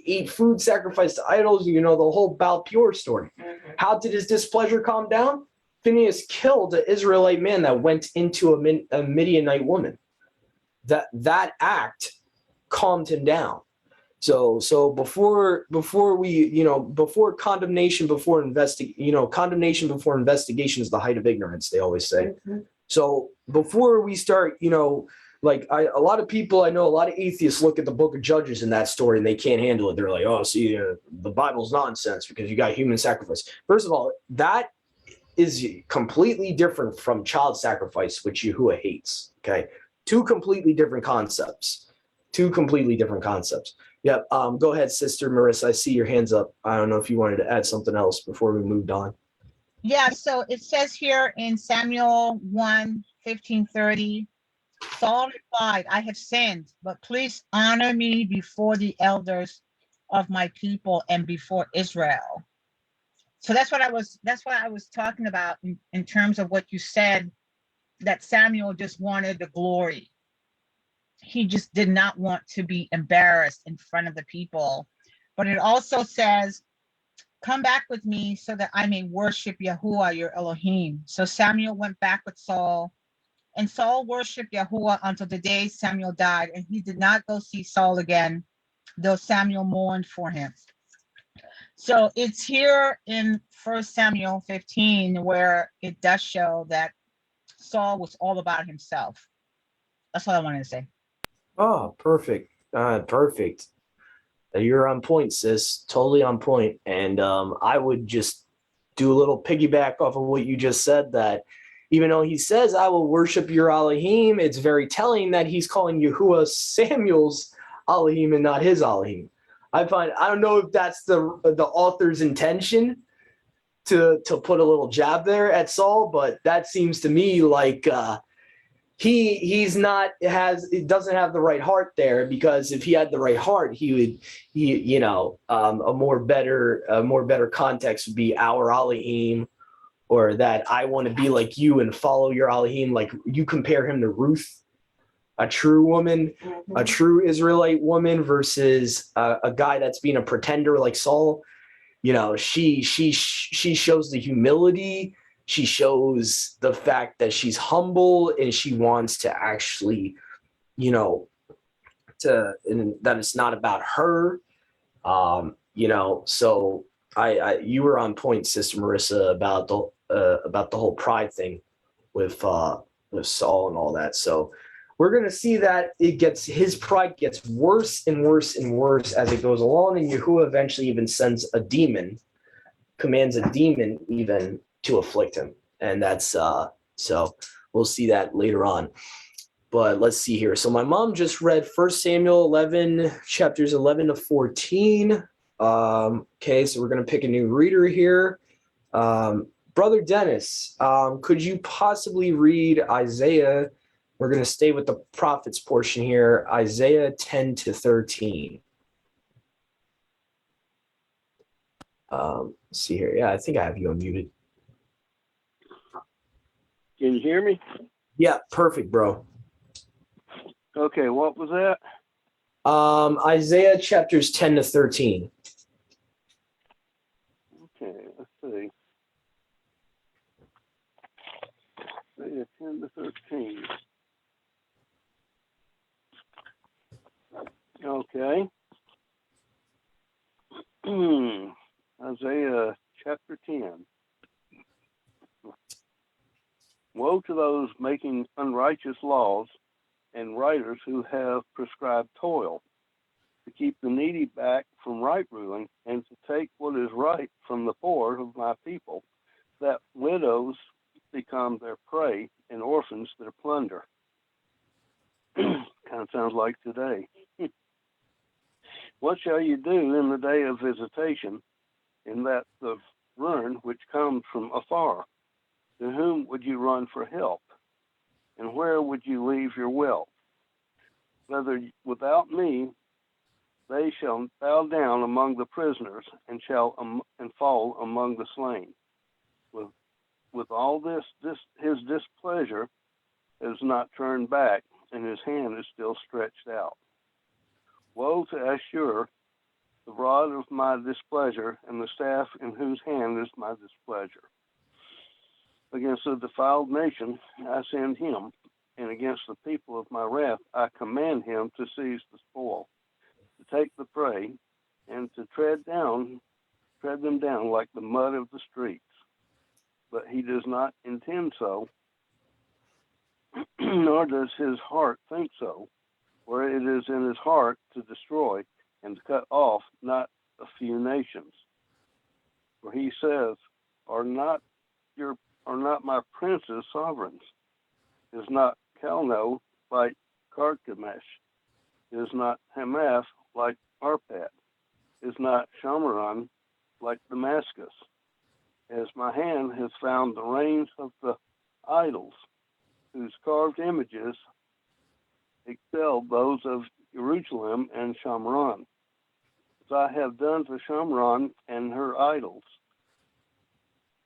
ate food sacrificed to idols, the whole Baal Peor story. Mm-hmm. How did his displeasure calm down? Phinehas killed an Israelite man that went into a Midianite woman. That act calmed him down. So before we, before condemnation, condemnation before investigation is the height of ignorance, they always say. Mm-hmm. So before we start, a lot of people, I know a lot of atheists look at the book of Judges in that story and they can't handle it. They're like, oh, see, the Bible's nonsense because you got human sacrifice. First of all, that is completely different from child sacrifice, which Yahuwah hates. Okay. Two completely different concepts. Yeah. Go ahead, Sister Marissa. I see your hands up. I don't know if you wanted to add something else before we moved on. Yeah, so it says here in Samuel 1:15-30, Saul replied, I have sinned, but please honor me before the elders of my people and before Israel. So that's what I was talking about in terms of what you said, that Samuel just wanted the glory. He just did not want to be embarrassed in front of the people. But it also says, come back with me so that I may worship Yahuwah, your Elohim. So Samuel went back with Saul, and Saul worshiped Yahuwah until the day Samuel died, and he did not go see Saul again, though Samuel mourned for him. So it's here in 1 Samuel 15 where it does show that Saul was all about himself. That's all I wanted to say. Oh, perfect. Perfect. You're on point, sis. Totally on point. And I would just do a little piggyback off of what you just said, that even though he says, I will worship your Elohim, it's very telling that he's calling Yahuwah Samuel's Elohim and not his Elohim. I don't know if that's the author's intention to put a little jab there at Saul, but that seems to me like he doesn't have the right heart there, because if he had the right heart, a more better context would be our Elohim, or that I want to be like you and follow your Elohim. Like you compare him to Ruth, a true woman, a true Israelite woman, versus a guy that's being a pretender like Saul. She shows the humility. She shows the fact that she's humble and she wants to actually, and that it's not about her. So you were on point, Sister Marissa, about the whole pride thing with Saul and all that. So we're going to see that his pride gets worse and worse and worse as it goes along, and Yahuwah eventually even commands a demon even to afflict him. And that's so we'll see that later on. But let's see here. So my mom just read 1 Samuel 11, chapters 11 to 14. Okay, so we're going to pick a new reader here. Brother Dennis, could you possibly read Isaiah? We're going to stay with the prophets portion here, Isaiah 10 to 13. Let's see here. Yeah, I think I have you unmuted. Can you hear me? Yeah, perfect, bro. Okay, what was that? Isaiah chapters 10 to 13. Okay, let's see. Isaiah 10 to 13. Okay. Isaiah chapter 10. Woe to those making unrighteous laws and writers who have prescribed toil, to keep the needy back from right ruling, and to take what is right from the poor of my people, that widows become their prey and orphans their plunder. Kind of sounds like today. What shall you do in the day of visitation, in that the ruin which comes from afar? To whom would you run for help? And where would you leave your wealth? Whether without me, they shall bow down among the prisoners, and fall among the slain. With all this, his displeasure is not turned back, and his hand is still stretched out. Woe to Ashur, the rod of my displeasure, and the staff in whose hand is my displeasure. Against the defiled nation I send him, and against the people of my wrath I command him to seize the spoil, to take the prey, and to tread them down like the mud of the streets. But he does not intend so, nor does his heart think so, for it is in his heart to destroy and to cut off not a few nations. For he says, Are not my princes sovereigns? Is not Calno like Carchemish? Is not Hamath like Arpad? Is not Shamaron like Damascus? As my hand has found the reins of the idols, whose carved images excel those of Jerusalem and Shamron. As I have done to Shamron and her idols,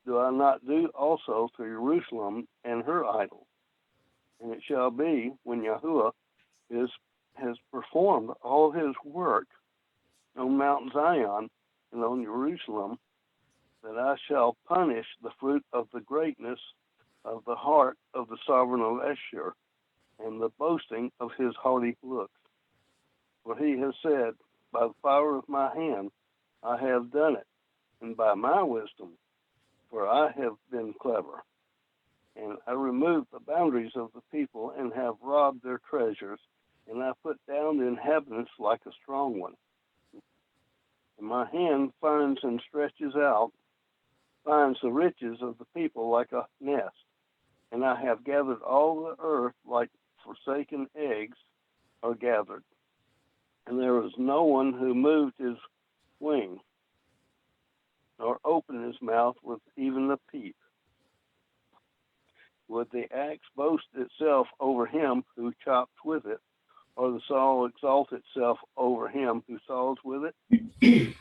do I not do also to Jerusalem and her idols? And it shall be when Yahuwah has performed all his work on Mount Zion and on Jerusalem, that I shall punish the fruit of the greatness of the heart of the sovereign of Ashur, and the boasting of his haughty looks. For he has said, by the power of my hand I have done it, and by my wisdom, for I have been clever. And I removed the boundaries of the people and have robbed their treasures, and I put down the inhabitants like a strong one. And my hand finds and stretches out, finds the riches of the people like a nest. And I have gathered all the earth like forsaken eggs are gathered. And there was no one who moved his wing, nor opened his mouth with even a peep. Would the axe boast itself over him who chops with it, or the saw exalt itself over him who saws with it?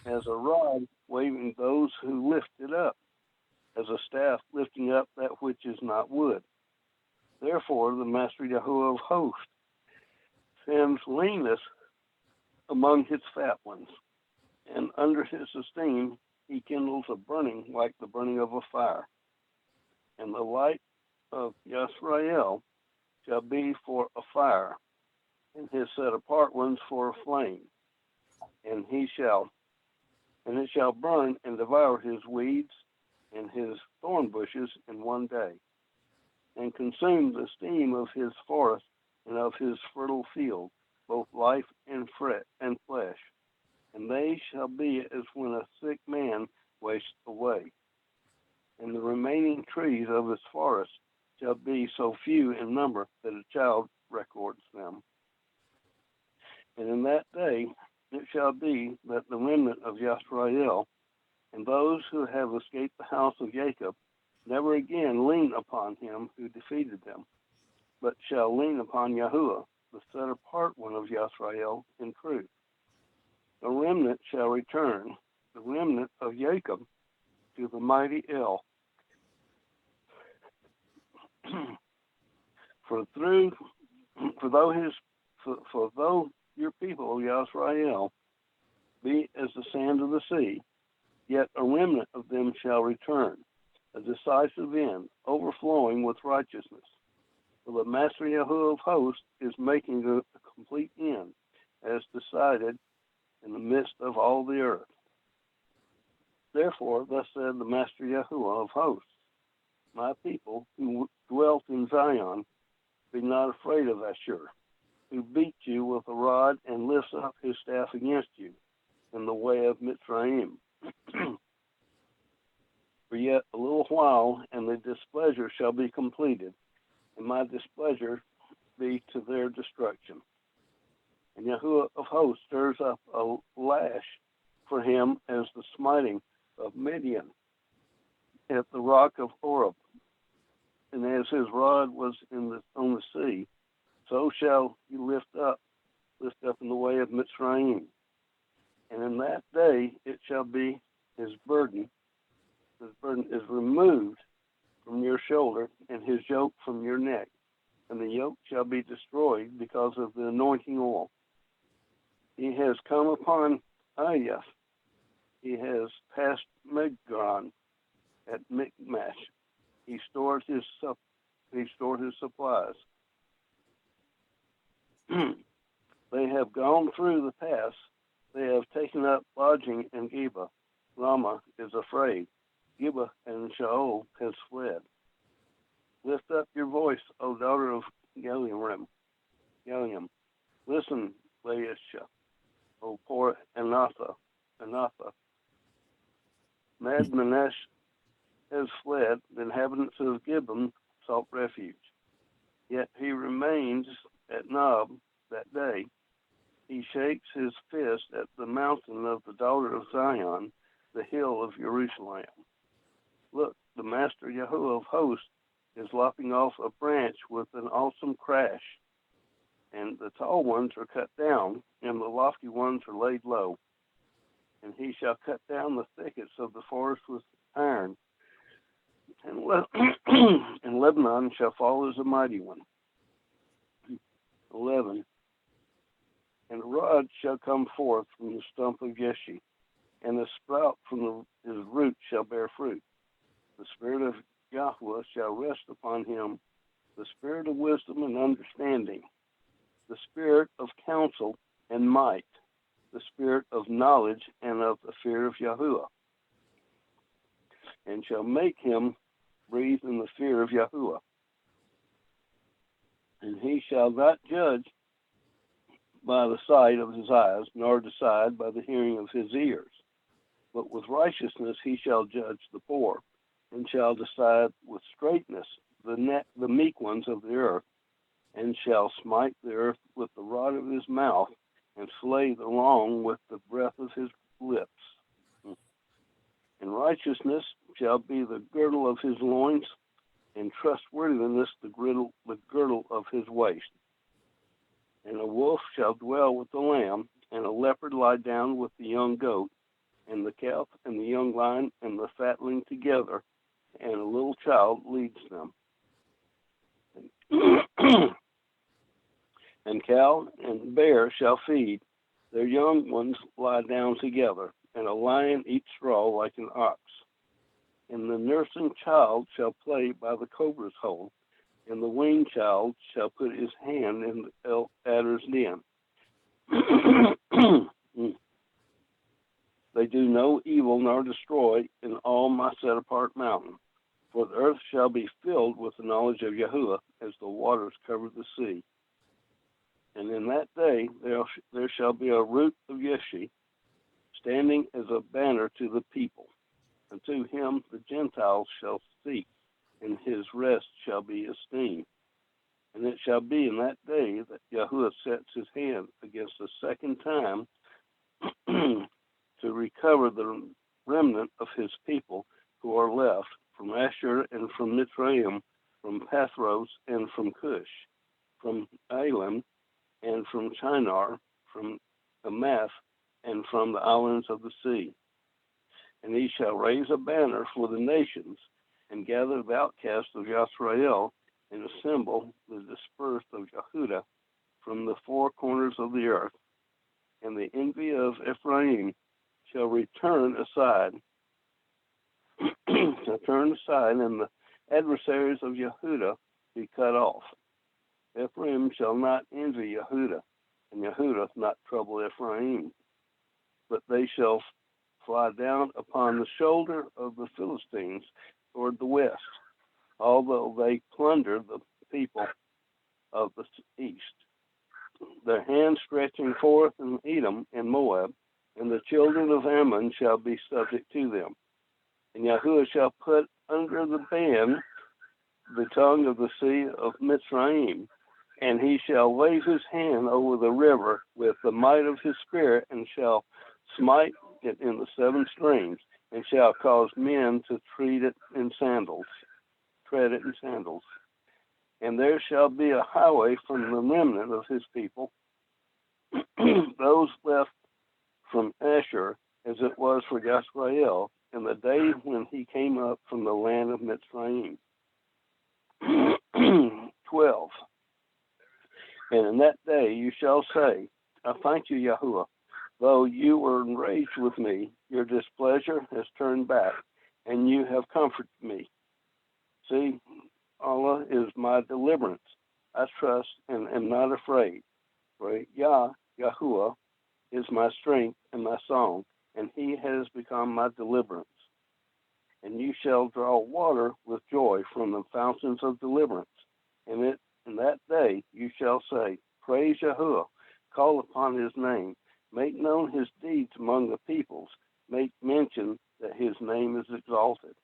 As a rod waving those who lift it up, as a staff lifting up that which is not wood. Therefore the Master Yahuwah of hosts sends leanness among his fat ones, and under his esteem he kindles a burning like the burning of a fire. And the light of Yisrael shall be for a fire, and his set apart ones for a flame. And it shall burn and devour his weeds and his thorn bushes in one day, and consume the steam of his forest and of his fertile field, both life and flesh. And they shall be as when a sick man wastes away. And the remaining trees of his forest shall be so few in number that a child records them. And in that day it shall be that the remnant of Yisrael and those who have escaped the house of Jacob never again lean upon him who defeated them, but shall lean upon Yahuwah, the set apart one of Yisrael, in truth. The remnant shall return, the remnant of Jacob, to the mighty El. For though your people, Yisrael, be as the sand of the sea, yet a remnant of them shall return, a decisive end, overflowing with righteousness. For the Master Yahuwah of hosts is making a complete end, as decided in the midst of all the earth. Therefore, thus said the Master Yahuwah of hosts, my people who dwelt in Zion, be not afraid of Ashur, who beats you with a rod and lifts up his staff against you in the way of Mitzrayim. For yet a little while, and the displeasure shall be completed, and my displeasure be to their destruction. And Yahuwah of hosts stirs up a lash for him as the smiting of Midian at the rock of Horeb. And as his rod was on the sea, so shall he lift up in the way of Mitzrayim. And in that day it shall be his burden is removed from your shoulder, and his yoke from your neck. And the yoke shall be destroyed because of the anointing oil. He has come upon Ayath. He has passed Migron at Michmash. He stored his supplies. They have gone through the pass. They have taken up lodging in Geba. Ramah is afraid. Geba and Shaol has fled. Lift up your voice, O daughter of Galium. Listen, Laisha, O poor Anatha. Madmanesh has fled. The inhabitants of Gibeon sought refuge. Yet he remains at Nob that day. He shakes his fist at the mountain of the daughter of Zion, the hill of Jerusalem. Look, the Master Yahuwah of hosts is lopping off a branch with an awesome crash, and the tall ones are cut down, and the lofty ones are laid low. And he shall cut down the thickets of the forest with iron, and, and Lebanon shall fall as a mighty one. 11. And a rod shall come forth from the stump of Yeshe, and a sprout from his root shall bear fruit. The spirit of Yahuwah shall rest upon him, the spirit of wisdom and understanding, the spirit of counsel and might, the spirit of knowledge and of the fear of Yahuwah, and shall make him breathe in the fear of Yahuwah. And he shall not judge by the sight of his eyes, nor decide by the hearing of his ears. But with righteousness he shall judge the poor, and shall decide with straightness the meek ones of the earth, and shall smite the earth with the rod of his mouth, and slay the long with the breath of his lips. And righteousness shall be the girdle of his loins, and trustworthiness the girdle of his waist. And a wolf shall dwell with the lamb, and a leopard lie down with the young goat, and the calf and the young lion and the fatling together, and a little child leads them. And cow and bear shall feed, their young ones lie down together, and a lion eats straw like an ox. And the nursing child shall play by the cobra's hole, and the weaned child shall put his hand in the adder's den. They do no evil nor destroy in all my set-apart mountain, for the earth shall be filled with the knowledge of Yahuwah as the waters cover the sea. And in that day there shall be a root of Yeshe, standing as a banner to the people. And to him the Gentiles shall seek, and his rest shall be esteemed. And it shall be in that day that Yahuwah sets his hand against the second time to recover the remnant of his people who are left from Asher and from Mitzrayim, from Pathros and from Cush, from Elam and from Shinar, from Amath and from the islands of the sea. And he shall raise a banner for the nations, and gather the outcasts of Yisrael, and assemble the dispersed of Yehudah from the four corners of the earth. And the envy of Ephraim shall return aside, and the adversaries of Yehudah be cut off. Ephraim shall not envy Yehudah, and Yehudah not trouble Ephraim, but they shall fly down upon the shoulder of the Philistines toward the west, although they plunder the people of the east. Their hand stretching forth in Edom and Moab, and the children of Ammon shall be subject to them. And Yahuwah shall put under the ban the tongue of the sea of Mitzrayim, and he shall wave his hand over the river with the might of his spirit, and shall smite it in the seven streams, and shall cause men to tread it in sandals. And there shall be a highway from the remnant of his people, those left from Asher, as it was for Yisrael in the day when he came up from the land of Mitzrayim. 12. And in that day you shall say, I thank you, Yahuwah. Though you were enraged with me, your displeasure has turned back, and you have comforted me. See, Allah is my deliverance. I trust and am not afraid. For Yahuwah, is my strength and my song, and he has become my deliverance. And you shall draw water with joy from the fountains of deliverance. And in that day you shall say, Praise Yahuwah, call upon his name, make known his deeds among the peoples, make mention that his name is exalted.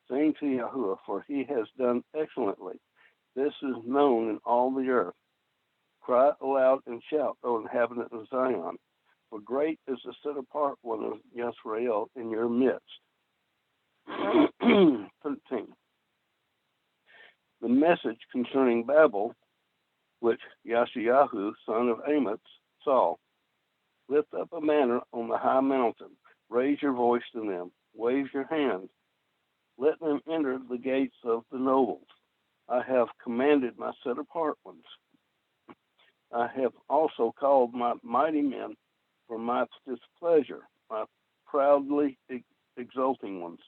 Sing to Yahuwah, for he has done excellently. This is known in all the earth. Cry aloud and shout, O inhabitant of Zion, for great is the set-apart one of Yisrael in your midst. 13. The message concerning Babel, which Yashayahu, son of Amos, saw. Lift up a banner on the high mountain. Raise your voice to them. Wave your hands. Let them enter the gates of the nobles. I have commanded my set apart ones. I have also called my mighty men for my displeasure, my proudly exulting ones.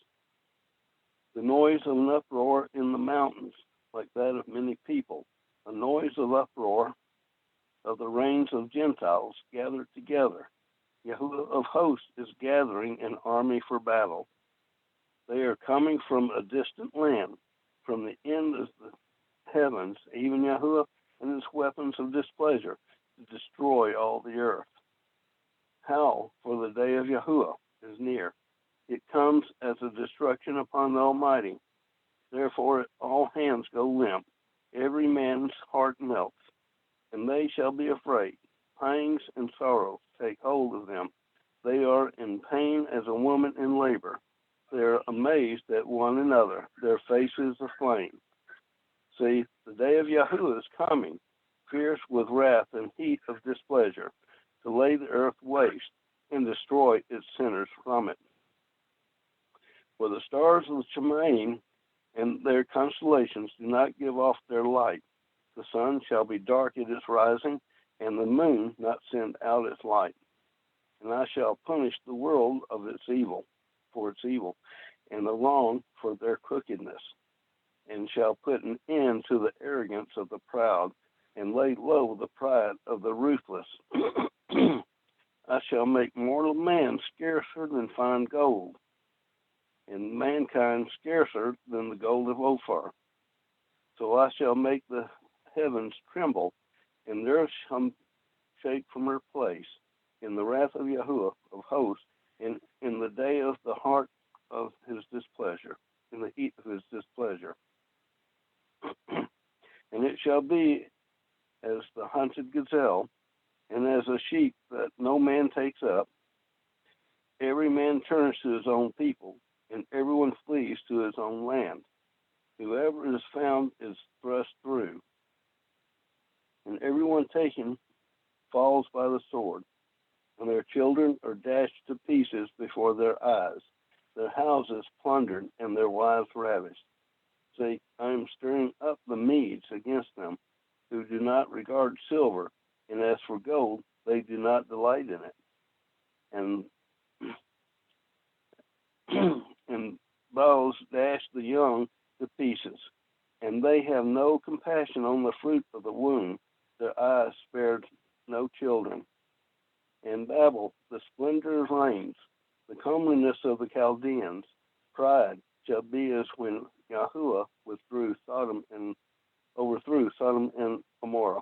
The noise of an uproar in the mountains, like that of many people, a noise of uproar of the reigns of Gentiles gathered together. Yahuwah of hosts is gathering an army for battle. They are coming from a distant land, from the end of the heavens, even Yahuwah and his weapons of displeasure, to destroy all the earth. Howl, for the day of Yahuwah is near. It comes as a destruction upon the Almighty. Therefore all hands go limp, every man's heart melts, and they shall be afraid. Pangs and sorrows take hold of them. They are in pain as a woman in labor. They are amazed at one another. Their faces aflame. See, the day of Yahuwah is coming, fierce with wrath and heat of displeasure, to lay the earth waste and destroy its sinners from it. For the stars of the Shemaim and their constellations do not give off their light. The sun shall be dark at its rising, and the moon not send out its light. And I shall punish the world of its evil, for its evil, and the wrong for their crookedness, and shall put an end to the arrogance of the proud, and lay low the pride of the ruthless. I shall make mortal man scarcer than fine gold, and mankind scarcer than the gold of Ophir. So I shall make the heavens tremble, and the earth shall shake from her place, in the wrath of Yahuwah of hosts, and in the day of the heart of his displeasure, in the heat of his displeasure. And it shall be as the hunted gazelle, and as a sheep that no man takes up. Every man turns to his own people, and everyone flees to his own land. Whoever is found is thrust through, and everyone taken falls by the sword, and their children are dashed to pieces before their eyes, their houses plundered, and their wives ravished. See, I am stirring up the Medes against them, who do not regard silver, and as for gold, they do not delight in it. And and bows dash the young to pieces, and they have no compassion on the fruit of the womb. Their eyes spared no children. And Babel, the splendor reigns, the comeliness of the Chaldeans, pride shall be as when Yahuwah overthrew Sodom and Gomorrah.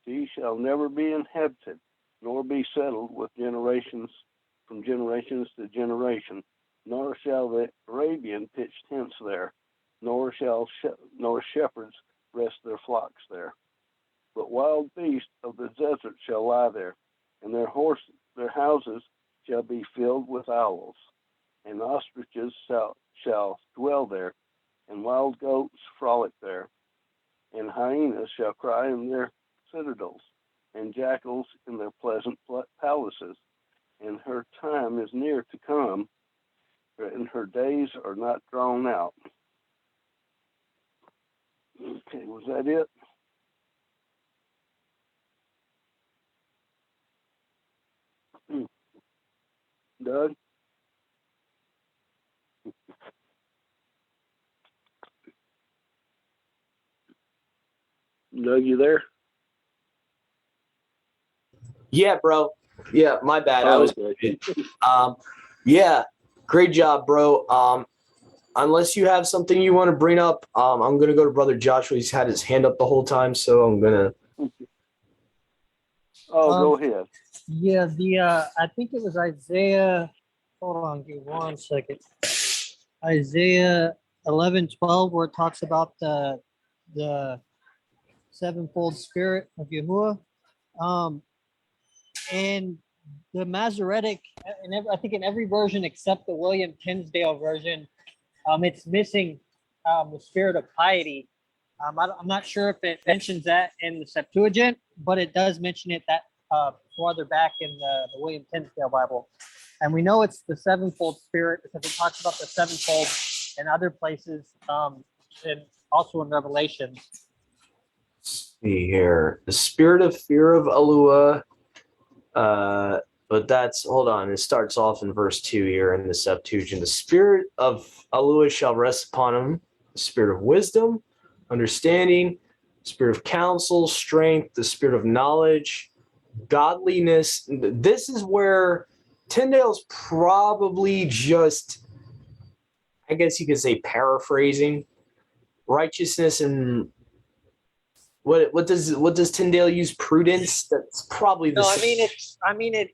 She shall never be inhabited, nor be settled with generations from generations to generation, nor shall the Arabian pitch tents there, nor shepherds rest their flocks there. But wild beasts of the desert shall lie there, and their houses shall be filled with owls, and ostriches shall dwell there, and wild goats frolic there, and hyenas shall cry in their citadels, and jackals in their pleasant palaces. And her time is near to come, and her days are not drawn out. Okay, was that it? Doug? Doug, you there? Yeah, bro. Yeah, my bad. I was. Okay. Yeah, great job, bro. Unless you have something you want to bring up, I'm gonna go to Brother Joshua. He's had his hand up the whole time, so I'm gonna. Go ahead. Yeah, I think it was Isaiah. Hold on, give me 1 second. Isaiah 11:12, where it talks about the sevenfold spirit of Yahuwah. And the Masoretic, I think in every version except the William Tinsdale version, it's missing the spirit of piety. I'm not sure if it mentions that in the Septuagint, but it does mention it that farther back in the William Tinsdale Bible. And we know it's the sevenfold spirit because it talks about the sevenfold in other places, and also in Revelation. See here, the spirit of fear of Yahuwah. But hold on. It starts off in verse 2 here in the Septuagint. The spirit of Yahuwah shall rest upon him, the spirit of wisdom, understanding, spirit of counsel, strength, the spirit of knowledge, godliness. This is where Tyndale's probably just, I guess you could say, paraphrasing righteousness and what does Tyndale use? Prudence. That's probably the same.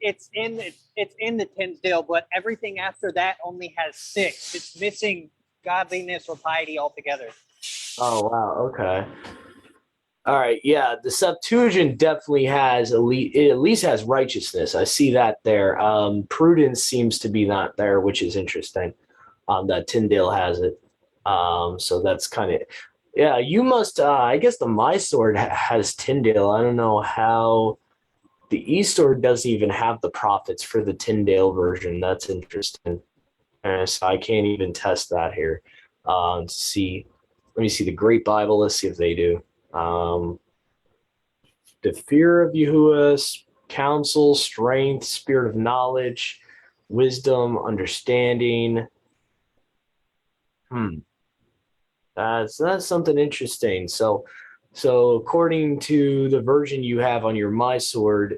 It's in the Tinsdale, but everything after that only has 6. It's missing godliness or piety altogether. Oh wow. Okay. All right. Yeah, the Septuagint definitely has at least has righteousness. I see that there. Prudence seems to be not there, which is interesting. That Tyndale has it. So that's kind of. Yeah, you must. I guess the My Sword has Tyndale. I don't know how the eSword doesn't even have the prophets for the Tyndale version. That's interesting. So I can't even test that here. To see, let me see the Great Bible. Let's see if they do. The fear of Yahuwah, counsel, strength, spirit of knowledge, wisdom, understanding. That's something interesting. So according to the version you have on your My Sword,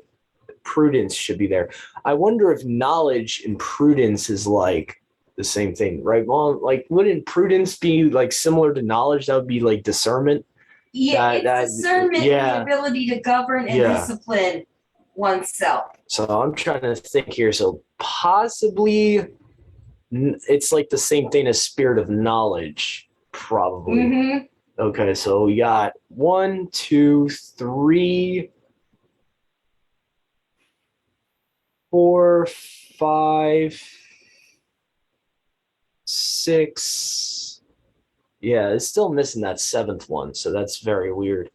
prudence should be there. I wonder if knowledge and prudence is like the same thing, right? Well, like wouldn't prudence be like similar to knowledge? That would be like discernment. Yeah, it's discernment, the ability to govern and discipline oneself. So I'm trying to think here. So possibly it's like the same thing as spirit of knowledge. Probably. Mm-hmm. Okay, so we got 1, 2, 3, 4, 5, 6. Yeah, it's still missing that 7th one, so that's very weird.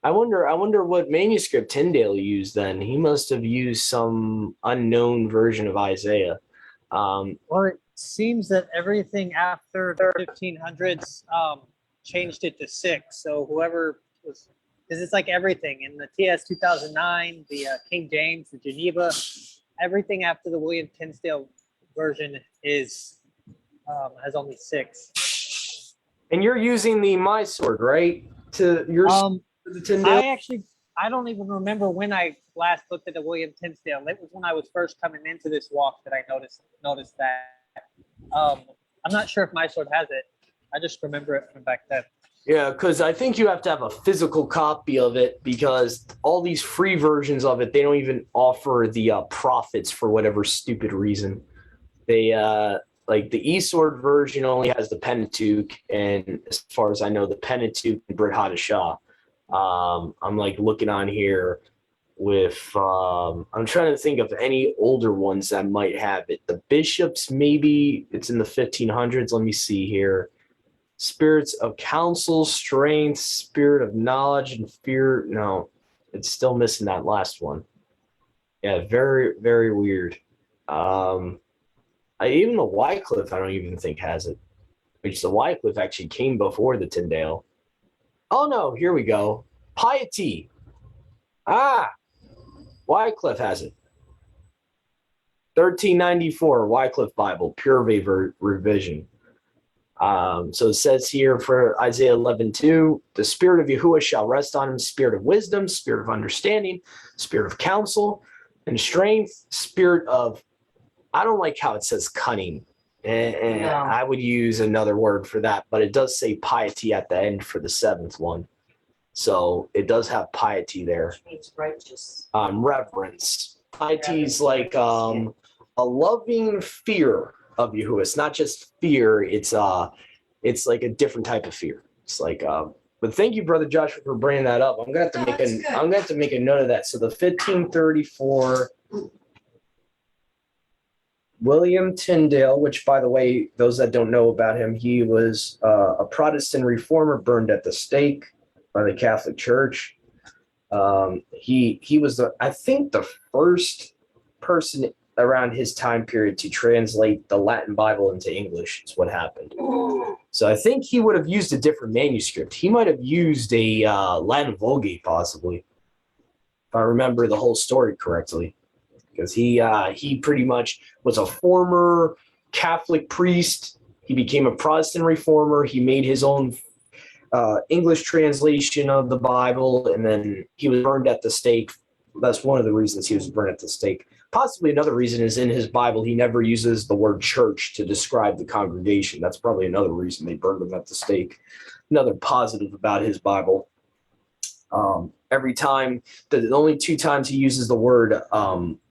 I wonder what manuscript Tyndale used then. He must have used some unknown version of Isaiah. Well, it seems that everything after the 1500s changed it to 6. So whoever was, because it's like everything in the TS 2009, the King James, the Geneva, everything after the William Tinsdale version is has only 6. And you're using the My Sword, right? To your the Tyndale. I don't even remember when I last looked at the William Tinsdale. It was when I was first coming into this walk that I noticed that. I'm not sure if My Sword has it. I just remember it from back then. Yeah, because I think you have to have a physical copy of it because all these free versions of it, they don't even offer the profits for whatever stupid reason. They like the eSword version only has the Pentateuch, and as far as I know, the Pentateuch and Brit Hadashah. I'm like looking on here with I'm trying to think of any older ones that might have it. The bishops, maybe it's in the 1500s. Let me see here. Spirits of counsel, strength, spirit of knowledge, and fear. No, it's still missing that last one. Yeah, very, very weird. Even the Wycliffe, I don't even think has it. Which the Wycliffe actually came before the Tyndale. Oh no, here we go. Piety. Wycliffe has it. 1394 Wycliffe Bible, Pure Revision. So it says here for Isaiah 11:2, the spirit of Yahuwah shall rest on him, spirit of wisdom, spirit of understanding, spirit of counsel and strength, spirit of, I don't like how it says cunning. And I would use another word for that, but it does say piety at the end for the 7th one. So it does have piety there. Which means righteous. Reverence. Piety is like a loving fear of Yahuwah. It's not just fear. It's like a different type of fear. It's like but thank you, Brother Joshua, for bringing that up. I'm gonna have to make a note of that. So the 1534 William Tyndale, which, by the way, those that don't know about him, he was a Protestant reformer burned at the stake by the Catholic Church. He was, I think, the first person around his time period to translate the Latin Bible into English. Is what happened. So I think he would have used a different manuscript. He might have used a Latin Vulgate, possibly, if I remember the whole story correctly. Because he pretty much was a former Catholic priest. He became a Protestant reformer. He made his own English translation of the Bible, and then he was burned at the stake. That's one of the reasons he was burned at the stake. Possibly another reason is in his Bible, he never uses the word church to describe the congregation. That's probably another reason they burned him at the stake. Another positive about his Bible. Every time, the only two times he uses the word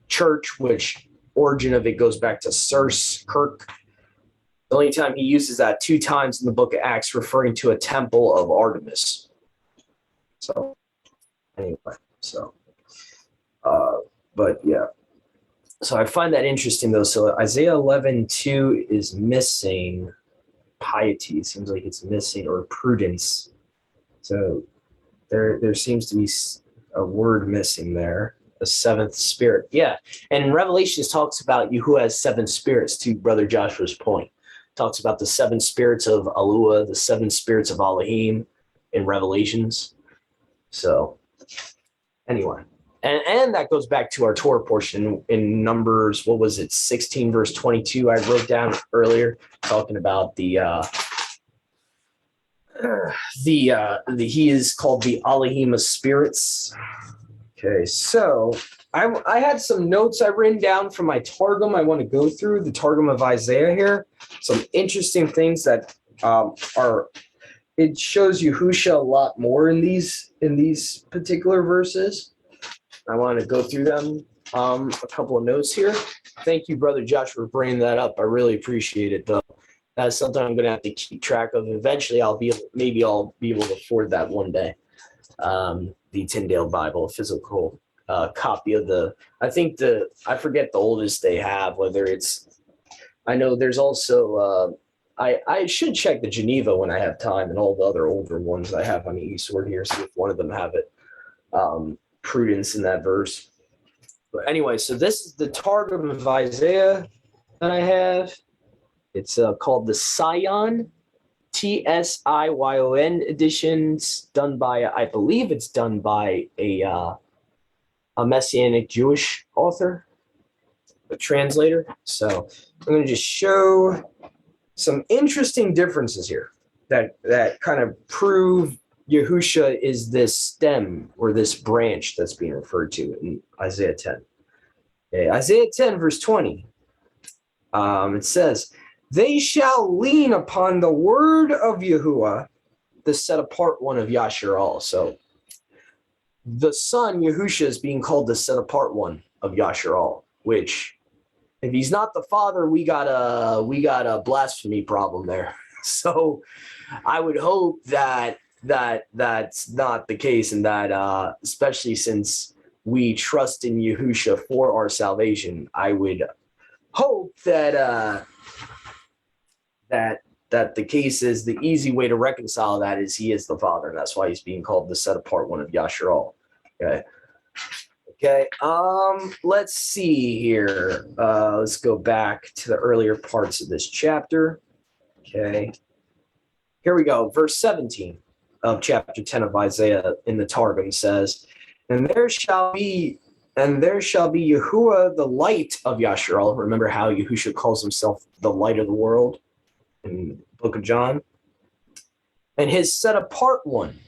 church, which origin of it goes back to Circe, Kirk. The only time he uses that 2 times in the book of Acts, referring to a temple of Artemis. So, anyway, but yeah. So I find that interesting, though. So Isaiah 11:2 is missing piety. It seems like it's missing, or prudence. So there seems to be a word missing there. The 7th spirit. Yeah. And in Revelations talks about Yahuwah has 7 spirits, to Brother Joshua's point. Talks about the 7 spirits of Alua, the 7 spirits of Elohim in Revelations. So anyway. And that goes back to our Torah portion in Numbers, what was it, 16 verse 22 I wrote down earlier, talking about the he is called the Elohim of spirits. Okay, so I had some notes I written down from my Targum I want to go through, the Targum of Isaiah here. Some interesting things that it shows Yahusha a lot more in these particular verses. I want to go through them. A couple of notes here. Thank you, Brother Josh, for bringing that up. I really appreciate it, though. That's something I'm going to have to keep track of. Eventually, I'll be able to afford that one day. The Tyndale Bible, a physical copy of I forget the oldest they have, whether it's, I know there's also, I should check the Geneva when I have time and all the other older ones I have on the eSword here, see if one of them have it. Prudence in that verse. But anyway, so this is the Targum of Isaiah that I have. It's called the Sion, Tsion editions, done by, I believe it's done by a Messianic Jewish author, a translator. So I'm going to just show some interesting differences here that kind of prove Yahusha is this stem or this branch that's being referred to in Isaiah 10. Okay, Isaiah 10, verse 20. It says, "They shall lean upon the word of Yahuwah, the set apart one of Yasharal." So the son, Yahusha, is being called the set apart one of Yasharal, which if he's not the father, we got a blasphemy problem there. So I would hope that's not the case, and that especially since we trust in Yahusha for our salvation, I would hope that that the case is the easy way to reconcile that is he is the father, and that's why he's being called the set apart one of Yasharal. Okay. Let's see here. Let's go back to the earlier parts of this chapter. Okay. Here we go. Verse 17 of chapter 10 of Isaiah in the Targum says, and there shall be Yahuwah, the light of Yasharal. Remember how Yahusha calls himself the light of the world in the book of John? And his set apart one,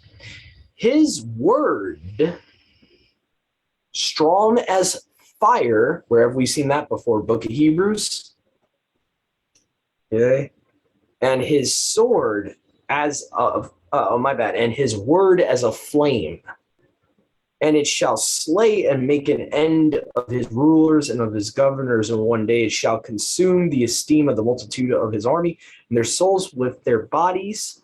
his word, strong as fire. Where have we seen that before? Book of Hebrews. Okay. And his sword as of, and his word as a flame. And it shall slay and make an end of his rulers and of his governors. And one day it shall consume the esteem of the multitude of his army and their souls with their bodies.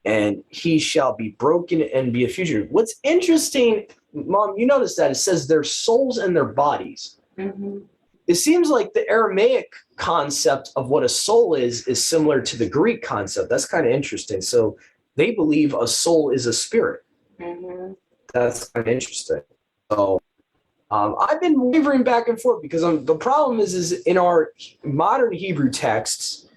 And he shall be broken and be a fugitive. What's interesting, Mom, you notice that it says their souls and their bodies. Mm-hmm. it seems like the Aramaic concept of what a soul is similar to the Greek concept. That's kind of interesting. So they believe a soul is a spirit. Mm-hmm. That's kind of interesting. So I've been wavering back and forth because the problem is in our modern Hebrew texts,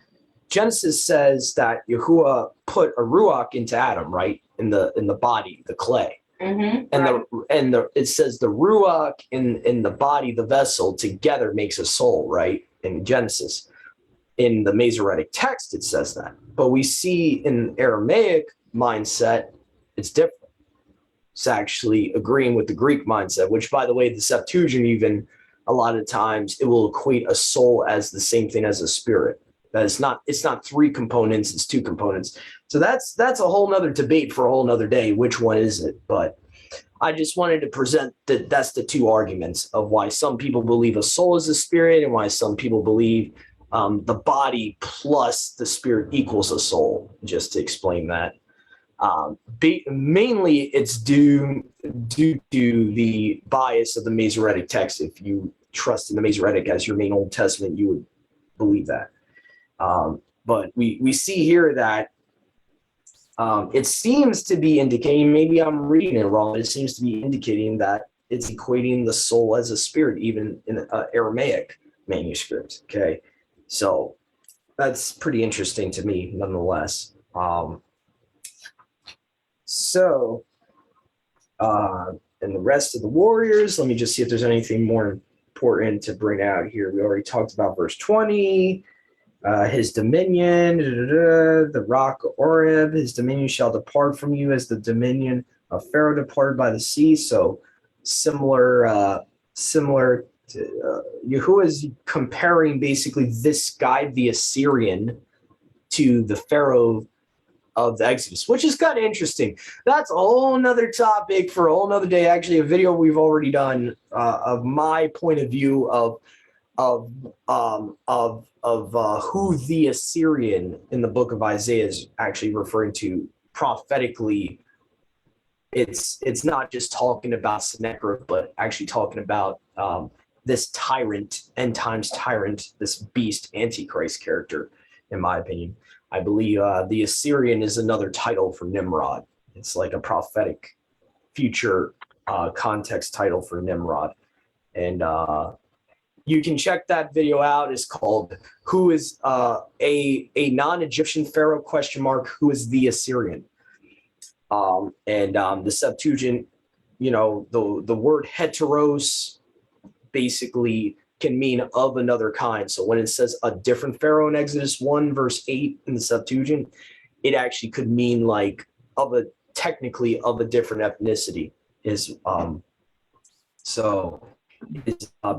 Genesis says that Yahuwah put a ruach into Adam, right, in the body, the clay, Mm-hmm. and it says the ruach in the body, the vessel, together makes a soul, right, in Genesis. In the Masoretic text, it says that, but we see in Aramaic mindset, it's different. It's actually agreeing with the Greek mindset, which, by the way, the Septuagint even a lot of times it will equate a soul as the same thing as a spirit. That it's not three components, it's two components. So that's a whole nother debate for a whole nother day. Which one is it? But I just wanted to present that that's the two arguments of why some people believe a soul is a spirit and why some people believe the body plus the spirit equals a soul, just to explain that. Mainly it's due to the bias of the Masoretic text. If you trust in the Masoretic as your main Old Testament, you would believe that. But we see here that it seems to be indicating, maybe I'm reading it wrong, but it seems to be indicating that it's equating the soul as a spirit, even in Aramaic manuscripts. Okay, so that's pretty interesting to me, nonetheless. And the rest of the warriors, let me just see if there's anything more important to bring out here. We already talked about verse 20. His dominion, the rock Oreb, his dominion shall depart from you as the dominion of Pharaoh departed by the sea. So similar to Yahuwah is comparing basically this guy, the Assyrian, to the Pharaoh of the Exodus, which is kind of interesting. That's a whole nother topic for a whole nother day. Actually, a video we've already done of my point of view of who the Assyrian in the book of Isaiah is actually referring to prophetically. It's not just talking about Sennacherib, but actually talking about this tyrant, end times tyrant, this beast, Antichrist character, in my opinion. I believe the Assyrian is another title for Nimrod. It's like a prophetic future context title for Nimrod. And you can check that video out. It's called "Who is a non-Egyptian pharaoh ? Who is the Assyrian?" The Septuagint, the word heteros basically can mean of another kind. So when it says a different pharaoh in Exodus 1 verse 8 in the Septuagint, it actually could mean like technically of a different ethnicity.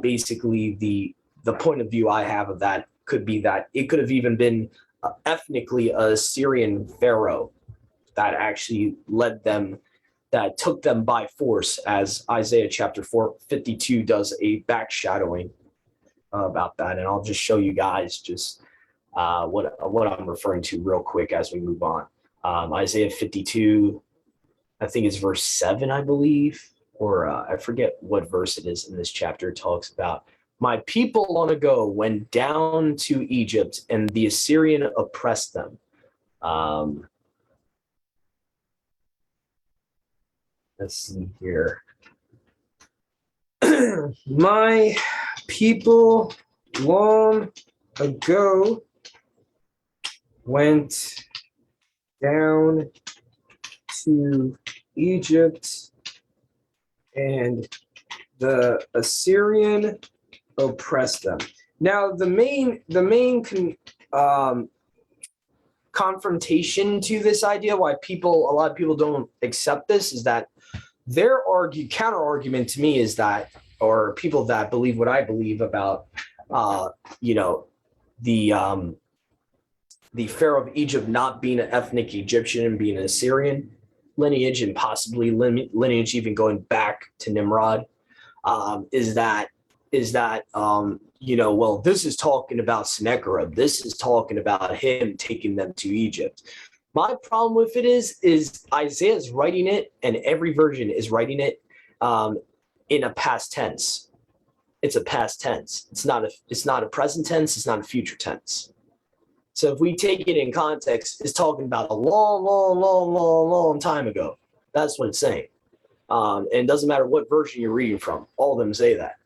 Basically the point of view I have of that could be that it could have even been ethnically a Syrian pharaoh that actually that took them by force, as Isaiah chapter 52 does a backshadowing about that. And I'll just show you guys just what I'm referring to real quick as we move on. Isaiah 52, I think it's verse 7, I believe, or I forget what verse it is in this chapter. It talks about, my people long ago went down to Egypt, and the Assyrian oppressed them. Let's see here. My people long ago went down to Egypt, and the Assyrian oppressed them. Now, the main confrontation to this idea, why a lot of people don't accept this, is that their counter argument to me is that, or people that believe what I believe about, the Pharaoh of Egypt not being an ethnic Egyptian and being an Assyrian lineage, and possibly lineage even going back to Nimrod, is that well, this is talking about Sennacherib. This is talking about him taking them to Egypt. My problem with it is Isaiah's writing it, and every version is writing it in a past tense. it's a past tense. It's not a present tense. It's not a future tense. So if we take it in context, it's talking about a long, long, long, long, long time ago. That's what it's saying. And it doesn't matter what version you're reading from. All of them say that.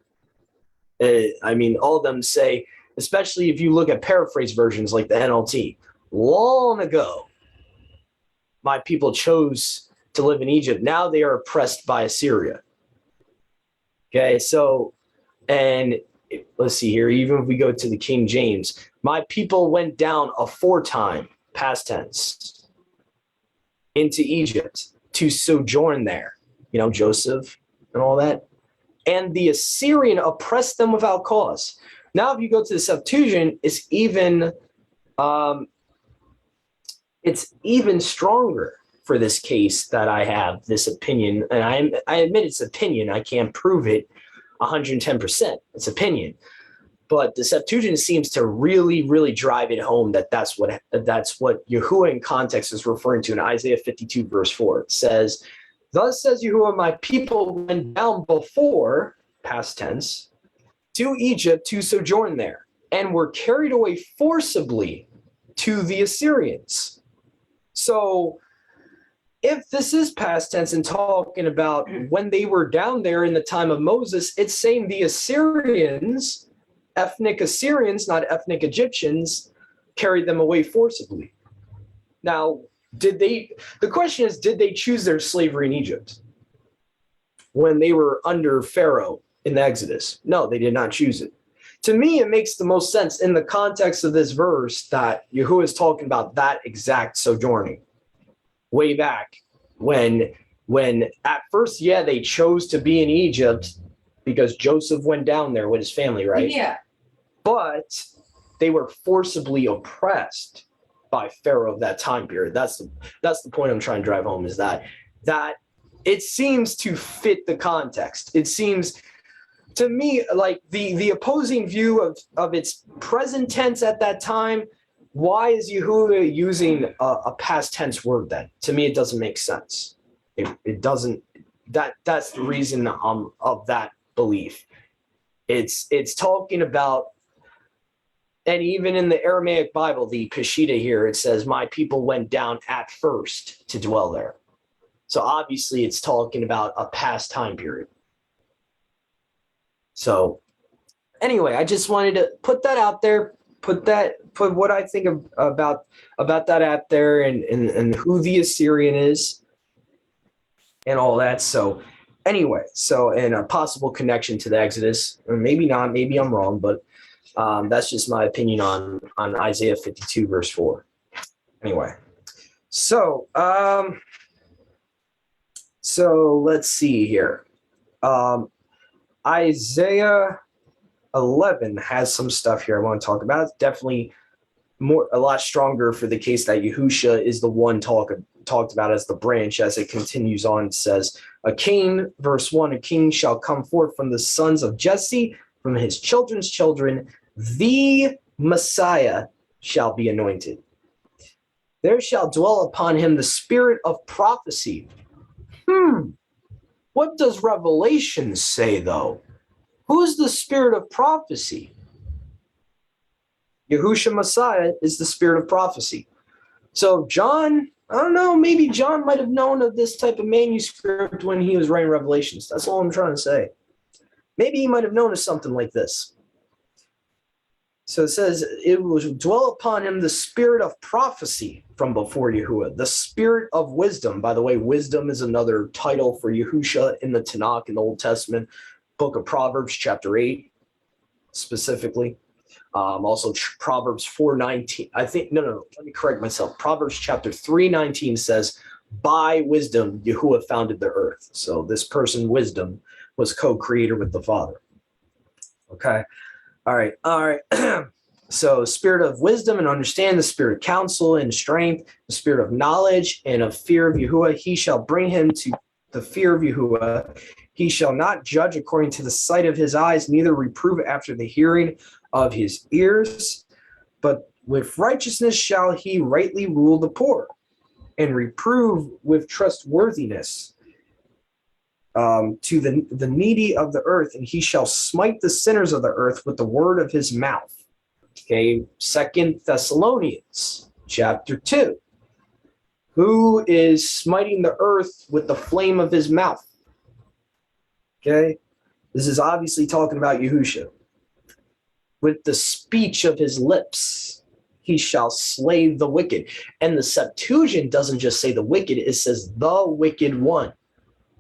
All of them say, especially if you look at paraphrase versions like the NLT, long ago, my people chose to live in Egypt. Now they are oppressed by Assyria. Okay, so, and let's see here, even if we go to the King James, my people went down aforetime, past tense, into Egypt to sojourn there. Joseph and all that. And the Assyrian oppressed them without cause. Now, if you go to the Septuagint, it's even stronger for this case that I have this opinion. And I admit it's opinion. I can't prove it 110%. It's opinion. But the Septuagint seems to really, really drive it home that's what Yahuwah in context is referring to in Isaiah 52, verse 4. It says, thus says Yahuwah, my people went down before, past tense, to Egypt to sojourn there, and were carried away forcibly to the Assyrians. So if this is past tense and talking about when they were down there in the time of Moses, it's saying the Assyrians, ethnic Assyrians, not ethnic Egyptians, carried them away forcibly. Now, the question is, did they choose their slavery in Egypt when they were under Pharaoh in the Exodus? No, they did not choose it. To me, it makes the most sense in the context of this verse that Yahuwah is talking about that exact sojourning way back when at first, they chose to be in Egypt because Joseph went down there with his family, right? Yeah. But they were forcibly oppressed by Pharaoh of that time period. That's the point I'm trying to drive home, is that it seems to fit the context. It seems to me like the opposing view of its present tense at that time. Why is Yahuwah using a past tense word then? To me, it doesn't make sense. It doesn't. That's the reason of that belief. It's talking about, and even in the Aramaic Bible, the Peshitta here, it says, my people went down at first to dwell there. So obviously it's talking about a past time period. So anyway, I just wanted to put that out there, put what I think about that out there, and who the Assyrian is and all that. So anyway, and a possible connection to the Exodus, or maybe not, maybe I'm wrong, but that's just my opinion on Isaiah 52, verse 4. Anyway, so let's see here. Isaiah 11 has some stuff here I want to talk about. It's definitely a lot stronger for the case that Yahusha is the one talked about as the branch. As it continues on, it says, a king, verse 1, a king shall come forth from the sons of Jesse, from his children's children, the Messiah shall be anointed. There shall dwell upon him the spirit of prophecy. What does Revelation say, though? Who's the spirit of prophecy? Yahushua Messiah is the spirit of prophecy. So John, I don't know, maybe John might have known of this type of manuscript when he was writing Revelations. That's all I'm trying to say. Maybe he might have known of something like this. So it says, it will dwell upon him the spirit of prophecy from before Yahuwah, the spirit of wisdom. By the way, wisdom is another title for Yahusha in the Tanakh, in the Old Testament, book of Proverbs, chapter 8, specifically. Also, Proverbs 4:19. Let me correct myself. Proverbs chapter 3:19 says, by wisdom, Yahuwah founded the earth. So this person, wisdom, was co-creator with the Father. Okay. All right. So spirit of wisdom and understand, the spirit of counsel and strength, the spirit of knowledge and of fear of Yahuwah, he shall bring him to the fear of Yahuwah. He shall not judge according to the sight of his eyes, neither reprove after the hearing of his ears, but with righteousness shall he rightly rule the poor, and reprove with trustworthiness. to the needy of the earth, and he shall smite the sinners of the earth with the word of his mouth. Okay, 2 Thessalonians chapter 2. Who is smiting the earth with the flame of his mouth? Okay, this is obviously talking about Yahushua. With the speech of his lips, he shall slay the wicked. And the Septuagint doesn't just say the wicked, it says the wicked one.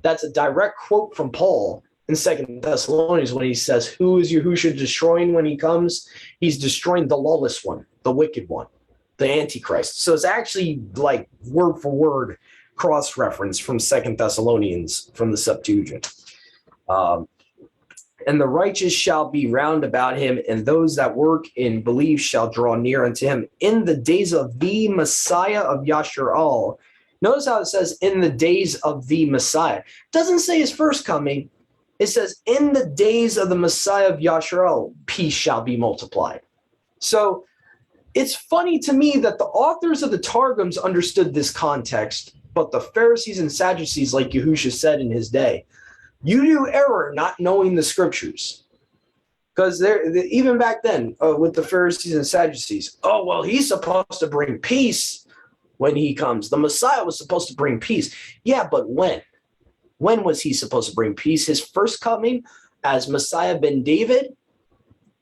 That's a direct quote from Paul in 2 Thessalonians when he says, who is Yahushua destroying when he comes? He's destroying the lawless one, the wicked one, the Antichrist. So it's actually like word for word cross-reference from 2 Thessalonians from the Septuagint. And the righteous shall be round about him, and those that work and believe shall draw near unto him in the days of the Messiah of Yasharal. Notice how it says in the days of the Messiah. It doesn't say his first coming. It says in the days of the Messiah of Yasharal, peace shall be multiplied. So it's funny to me that the authors of the Targums understood this context, but the Pharisees and Sadducees, like Yahushua said in his day, you do error not knowing the scriptures. Because even back then, with the Pharisees and Sadducees, oh, well, he's supposed to bring peace when he comes. The Messiah was supposed to bring peace. Yeah, but when? When was he supposed to bring peace? His first coming as Messiah ben David?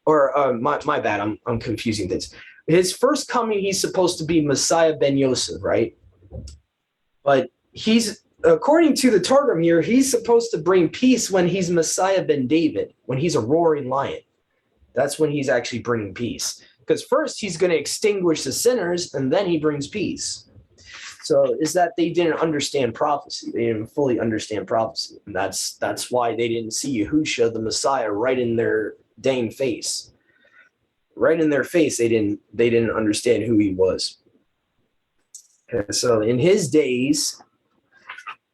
Or my bad, I'm confusing things. His first coming, he's supposed to be Messiah ben Yosef, right? But he's, according to the Targum here, he's supposed to bring peace when he's Messiah ben David, when he's a roaring lion. That's when he's actually bringing peace. Because first he's going to extinguish the sinners, and then he brings peace. So is that they didn't understand prophecy. They didn't fully understand prophecy. And that's why they didn't see Yahushua, the Messiah, right in their dang face. Right in their face, they didn't understand who he was. Okay, so in his days,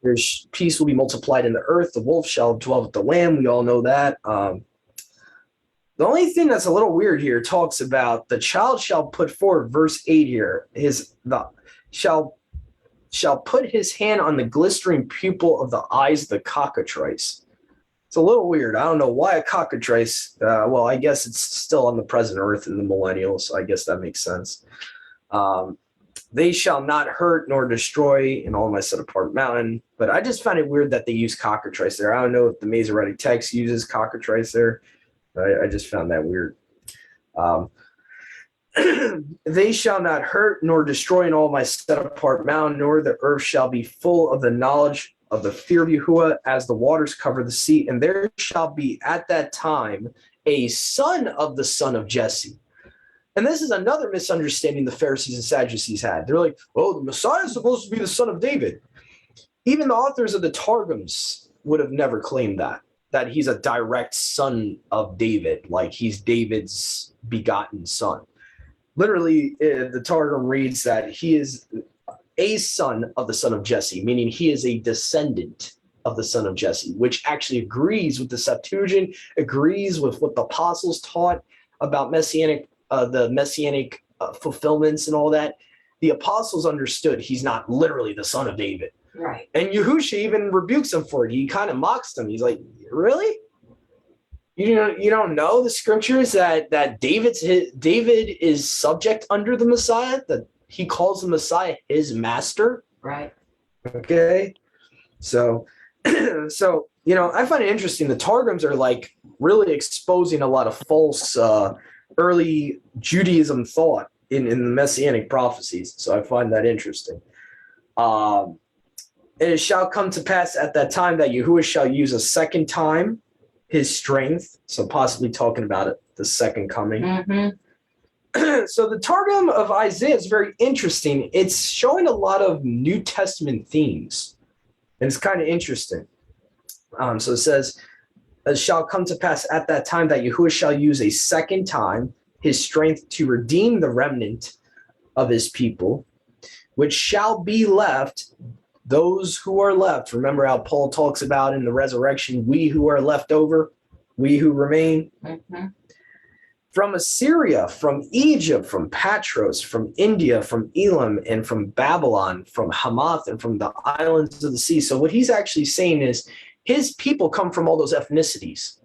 there's peace will be multiplied in the earth. The wolf shall dwell with the lamb. We all know that. The only thing that's a little weird here talks about the child shall put forward, verse 8 here, shall put his hand on the glistering pupil of the eyes of the cockatrice. It's a little weird. I don't know why a cockatrice. Well, I guess it's still on the present earth in the millennials, so I guess that makes sense. They shall not hurt nor destroy in all my set apart mountain. But I just found it weird that they use cockatrice there. I don't know if the Masoretic text uses cockatrice there. I just found that weird. They shall not hurt nor destroy in all my set apart mountain, nor the earth shall be full of the knowledge of the fear of Yahuwah as the waters cover the sea. And there shall be at that time a son of the son of Jesse. And this is another misunderstanding the Pharisees and Sadducees had. They're like, oh, the Messiah is supposed to be the son of David. Even the authors of the Targums would have never claimed that he's a direct son of David, like he's David's begotten son. Literally, the Targum reads that he is a son of the son of Jesse, meaning he is a descendant of the son of Jesse, which actually agrees with the Septuagint, agrees with what the apostles taught about the messianic fulfillments and all that. The apostles understood he's not literally the son of David. Right. And Yahushua even rebukes him for it. He kind of mocks them. He's like, really? You don't know the scriptures that David is subject under the Messiah, that he calls the Messiah his master? Right. Okay. So I find it interesting. The Targums are like really exposing a lot of false early Judaism thought in the Messianic prophecies. So I find that interesting. And it shall come to pass at that time that Yahuwah shall use a second time his strength. So possibly talking about it, the second coming. Mm-hmm. So the Targum of Isaiah is very interesting. It's showing a lot of New Testament themes. And it's kind of interesting. So it says, it shall come to pass at that time that Yahuwah shall use a second time his strength to redeem the remnant of his people, which shall be left, those who are left. Remember how Paul talks about in the resurrection, we who are left over, we who remain. Mm-hmm. From Assyria, from Egypt, from Patros, from India, from Elam, and from Babylon, from Hamath, and from the islands of the sea. So what he's actually saying is his people come from all those ethnicities.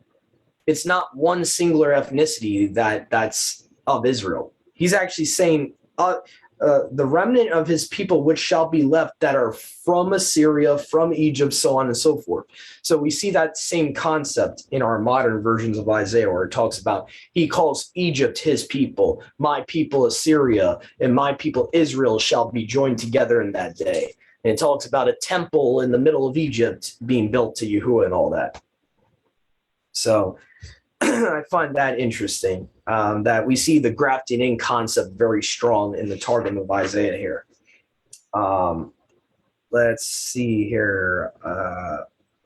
It's not one singular ethnicity that's of Israel. He's actually saying the remnant of his people which shall be left that are from Assyria, from Egypt, so on and so forth. So we see that same concept in our modern versions of Isaiah, where it talks about, he calls Egypt his people, my people Assyria, and my people Israel shall be joined together in that day. And it talks about a temple in the middle of Egypt being built to Yahuwah and all that. So I find that interesting, that we see the grafting in concept very strong in the Targum of Isaiah here. Let's see here.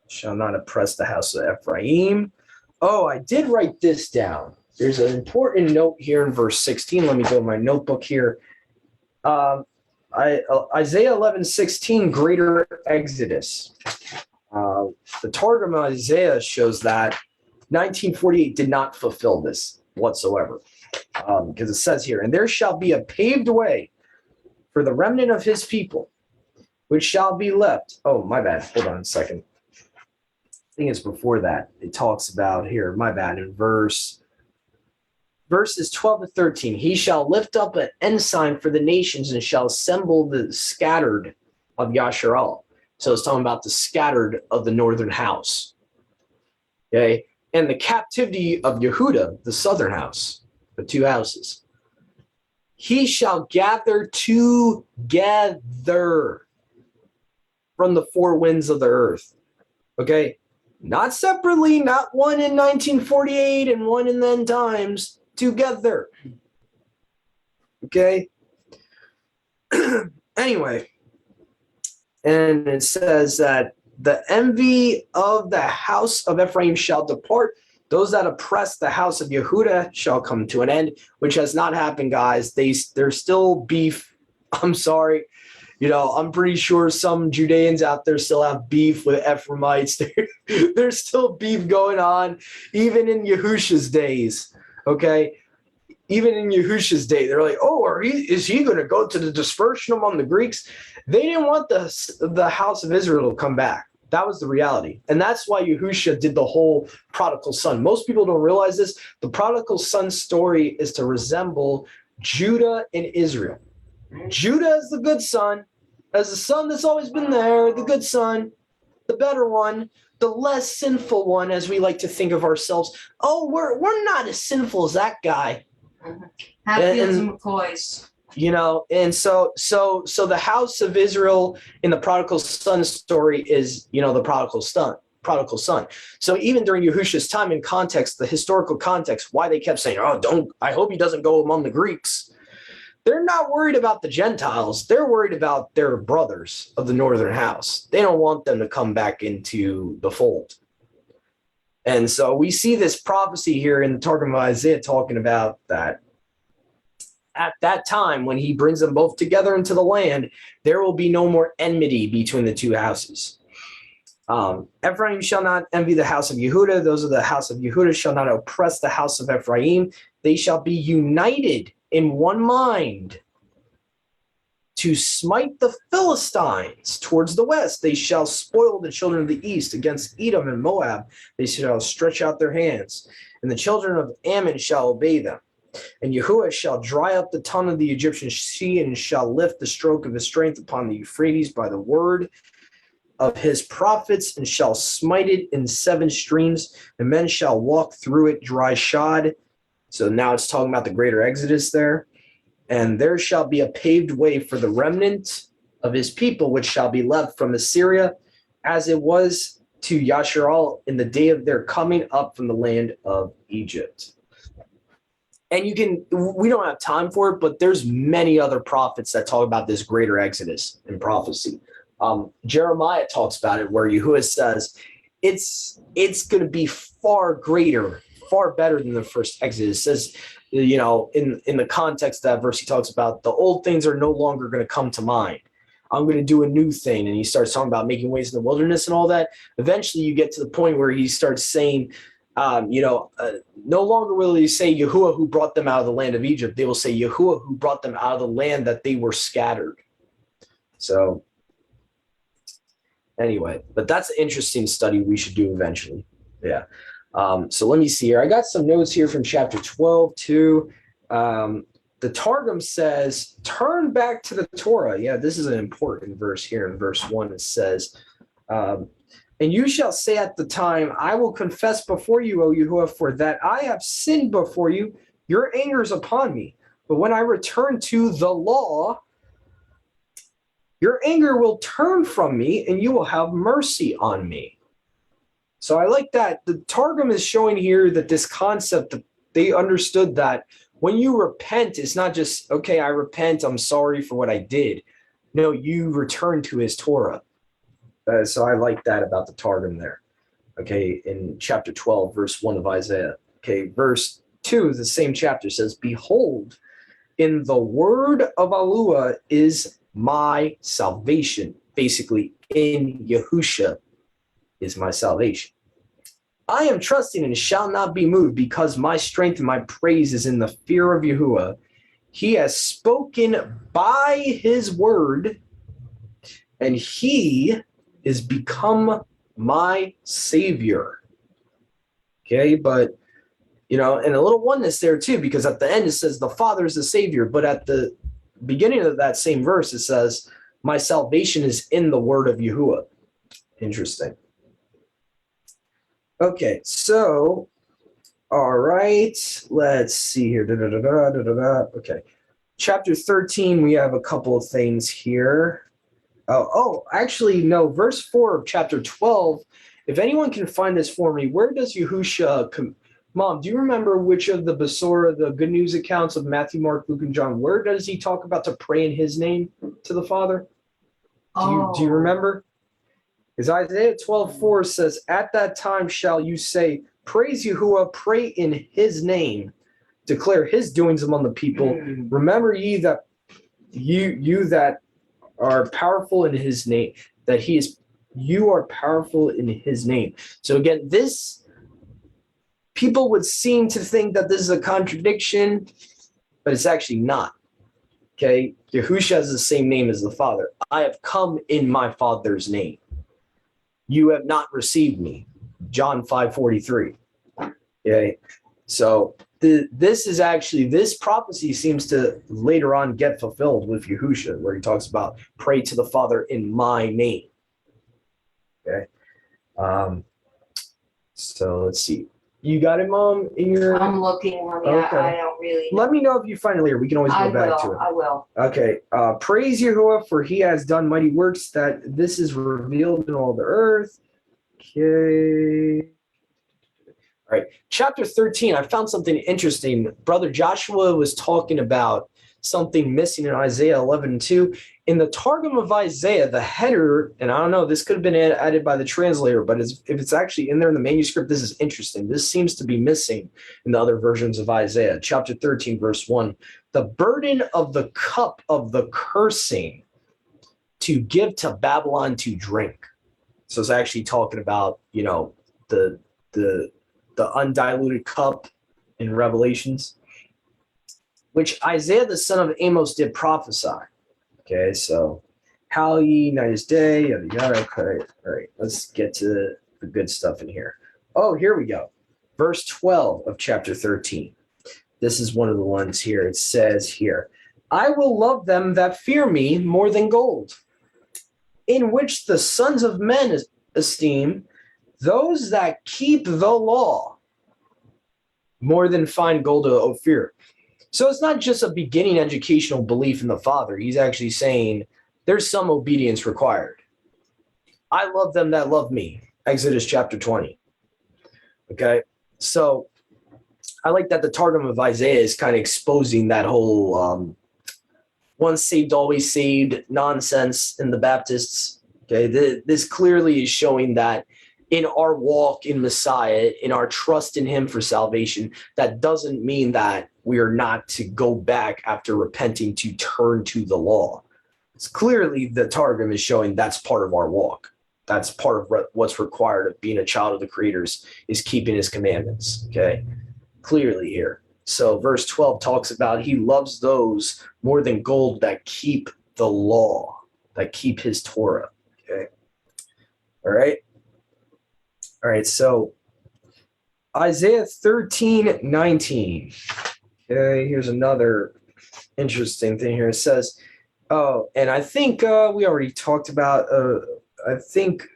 Shall not oppress the house of Ephraim. Oh, I did write this down. There's an important note here in verse 16. Let me go to my notebook here. Isaiah 11:16, greater exodus. The Targum of Isaiah shows that 1948 did not fulfill this whatsoever, because it says here, and there shall be a paved way for the remnant of his people, which shall be left. Oh, my bad. Hold on a second. I think it's before that. It talks about here, my bad, in verses 12 to 13. He shall lift up an ensign for the nations and shall assemble the scattered of Yasharal. So it's talking about the scattered of the northern house. Okay. And the captivity of Yehuda, the southern house, the two houses. He shall gather together from the four winds of the earth. Okay? Not separately, not one in 1948 and one in the end times. Together. Okay? Anyway. And it says that the envy of the house of Ephraim shall depart. Those that oppress the house of Yehuda shall come to an end, which has not happened, guys. There's still beef. I'm sorry. I'm pretty sure some Judeans out there still have beef with Ephraimites. There's still beef going on, even in Yahusha's days. Okay? Even in Yahusha's day, they're like, oh, is he going to go to the dispersion among the Greeks? They didn't want the house of Israel to come back. That was the reality. And that's why Yahusha did the whole prodigal son. Most people don't realize this. The prodigal son story is to resemble Judah and Israel. Judah is the good son, as the son that's always been there, the good son, the better one, the less sinful one, as we like to think of ourselves. Oh, we're not as sinful as that guy. Hatfields and McCoys. And so the house of Israel in the prodigal son story is, the prodigal son. So even during Yahusha's time, in context, the historical context, why they kept saying, I hope he doesn't go among the Greeks. They're not worried about the Gentiles. They're worried about their brothers of the northern house. They don't want them to come back into the fold. And so we see this prophecy here in the Targum of Isaiah talking about that at that time, when he brings them both together into the land, there will be no more enmity between the two houses. Ephraim shall not envy the house of Yehuda. Those of the house of Yehuda shall not oppress the house of Ephraim. They shall be united in one mind to smite the Philistines towards the west. They shall spoil the children of the east against Edom and Moab. They shall stretch out their hands, and the children of Ammon shall obey them. And Yahuwah shall dry up the tongue of the Egyptian sea, and shall lift the stroke of his strength upon the Euphrates by the word of his prophets, and shall smite it in 7 streams, and men shall walk through it dry shod. So now it's talking about the greater exodus there. And there shall be a paved way for the remnant of his people, which shall be left from Assyria, as it was to Yasharal in the day of their coming up from the land of Egypt. And we don't have time for it, but there's many other prophets that talk about this greater exodus in prophecy. Jeremiah talks about it, where Yahuwah says it's going to be far greater, far better than the first exodus. It says, in the context of that verse, he talks about the old things are no longer going to come to mind. I'm going to do a new thing. And he starts talking about making ways in the wilderness and all that. Eventually you get to the point where he starts saying, no longer will they say Yahuwah who brought them out of the land of Egypt. They will say Yahuwah who brought them out of the land that they were scattered. So Anyway, but that's an interesting study we should do eventually. Yeah. So let me see here. I got some notes here from chapter 12 too. The Targum says, turn back to the Torah. Yeah, this is an important verse here in verse 1. It says, and you shall say at the time, I will confess before you, O Yahuwah, for that I have sinned before you. Your anger is upon me. But when I return to the law, your anger will turn from me and you will have mercy on me. So I like that. The Targum is showing here that this concept, they understood that when you repent, it's not just, okay, I repent, I'm sorry for what I did. No, you return to his Torah. So I like that about the Targum there. Okay, in chapter 12, verse 1 of Isaiah. Okay, verse 2, the same chapter says, behold, in the word of Yahuwah is my salvation. Basically, in Yahusha is my salvation. I am trusting and shall not be moved, because my strength and my praise is in the fear of Yahuwah. He has spoken by his word, and he is become my savior. Okay, but and a little oneness there too, because at the end it says the Father is the savior, but at the beginning of that same verse it says my salvation is in the word of Yahuwah. Interesting. Okay, so all right, let's see here. Okay, chapter 13, we have a couple of things here. Actually, no, verse 4 of chapter 12. If anyone can find this for me, where does Yahusha Mom, do you remember which of the Besorah, the good news accounts of Matthew, Mark, Luke, and John, where does he talk about to pray in his name to the Father? Do you remember? Because Isaiah 12:4 says, at that time shall you say, praise Yahuwah, pray in his name, declare his doings among the people. Remember ye that you that are powerful in his name, that you are powerful in his name. So again, this people would seem to think that this is a contradiction, but it's actually not. Okay, Yahusha has the same name as the Father. I have come in my Father's name. You have not received me. John 5:43. Okay, so this prophecy seems to later on get fulfilled with Yahusha, where he talks about pray to the Father in my name. Okay, so let's see. You got it, Mom, in your... I'm looking, honey. Okay. I don't really... Let me know if you find it later. We can always go back to it. I will. Okay. Praise Yahuwah, for he has done mighty works, that this is revealed in all the earth. Okay. All right. Chapter 13, I found something interesting. Brother Joshua was talking about something missing in Isaiah 11:2. In the Targum of Isaiah, the header, and I don't know, this could have been added by the translator, but if it's actually in there in the manuscript, this is interesting. This seems to be missing in the other versions of Isaiah. Chapter 13, verse 1. The burden of the cup of the cursing to give to Babylon to drink. So it's actually talking about, the undiluted cup in Revelations, which Isaiah the son of Amos did prophesy. Okay, so how ye night is day, yada yada. Okay, all right, let's get to the good stuff in here. Oh, here we go. Verse 12 of chapter 13. This is one of the ones here. It says here, I will love them that fear me more than gold, in which the sons of men esteem those that keep the law more than fine gold of Ophir. So it's not just a beginning educational belief in the Father. He's actually saying there's some obedience required. I love them that love me. Exodus chapter 20. Okay, so I like that the Targum of Isaiah is kind of exposing that whole once saved, always saved nonsense in the Baptists. Okay, this clearly is showing that in our walk in Messiah, in our trust in him for salvation, that doesn't mean that we are not to go back after repenting to turn to the law. It's clearly the Targum is showing that's part of our walk. That's part of what's required of being a child of the creators, is keeping his commandments. Okay, clearly here. So verse 12 talks about he loves those more than gold that keep the law, that keep his Torah. Okay. All right. All right. So Isaiah 13:19. Okay, here's another interesting thing here. It says, oh, and I think we already talked about, I think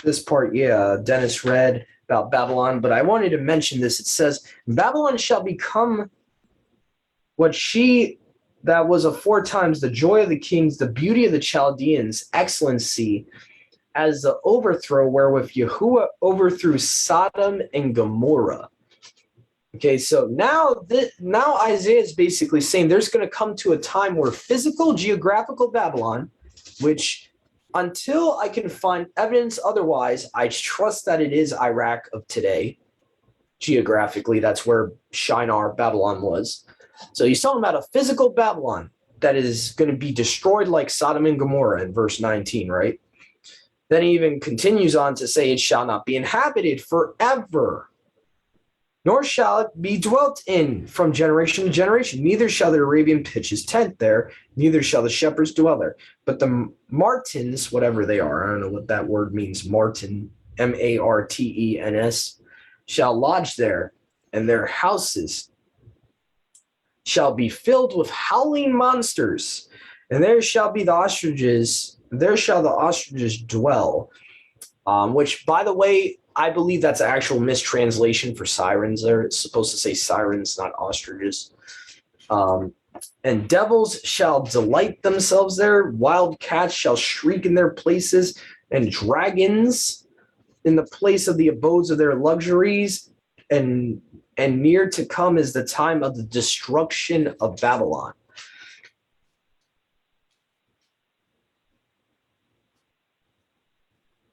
this part, Dennis read about Babylon, but I wanted to mention this. It says, Babylon shall become what she that was aforetimes the joy of the kings, the beauty of the Chaldeans, excellency, as the overthrow wherewith Yahuwah overthrew Sodom and Gomorrah. Okay, so now Isaiah is basically saying there's going to come to a time where physical, geographical Babylon, which until I can find evidence otherwise, I trust that it is Iraq of today. Geographically, that's where Shinar, Babylon was. So he's talking about a physical Babylon that is going to be destroyed like Sodom and Gomorrah in verse 19, right? Then he even continues on to say, it shall not be inhabited forever, nor shall it be dwelt in from generation to generation. Neither shall the Arabian pitch his tent there, neither shall the shepherds dwell there. But the martins, whatever they are, I don't know what that word means, martin, M-A-R-T-E-N-S, shall lodge there, and their houses shall be filled with howling monsters, and there shall the ostriches dwell. Which, by the way, I believe that's an actual mistranslation for sirens there. It's supposed to say sirens, not ostriches. And devils shall delight themselves there. Wild cats shall shriek in their places, and dragons in the place of the abodes of their luxuries. And near to come is the time of the destruction of Babylon.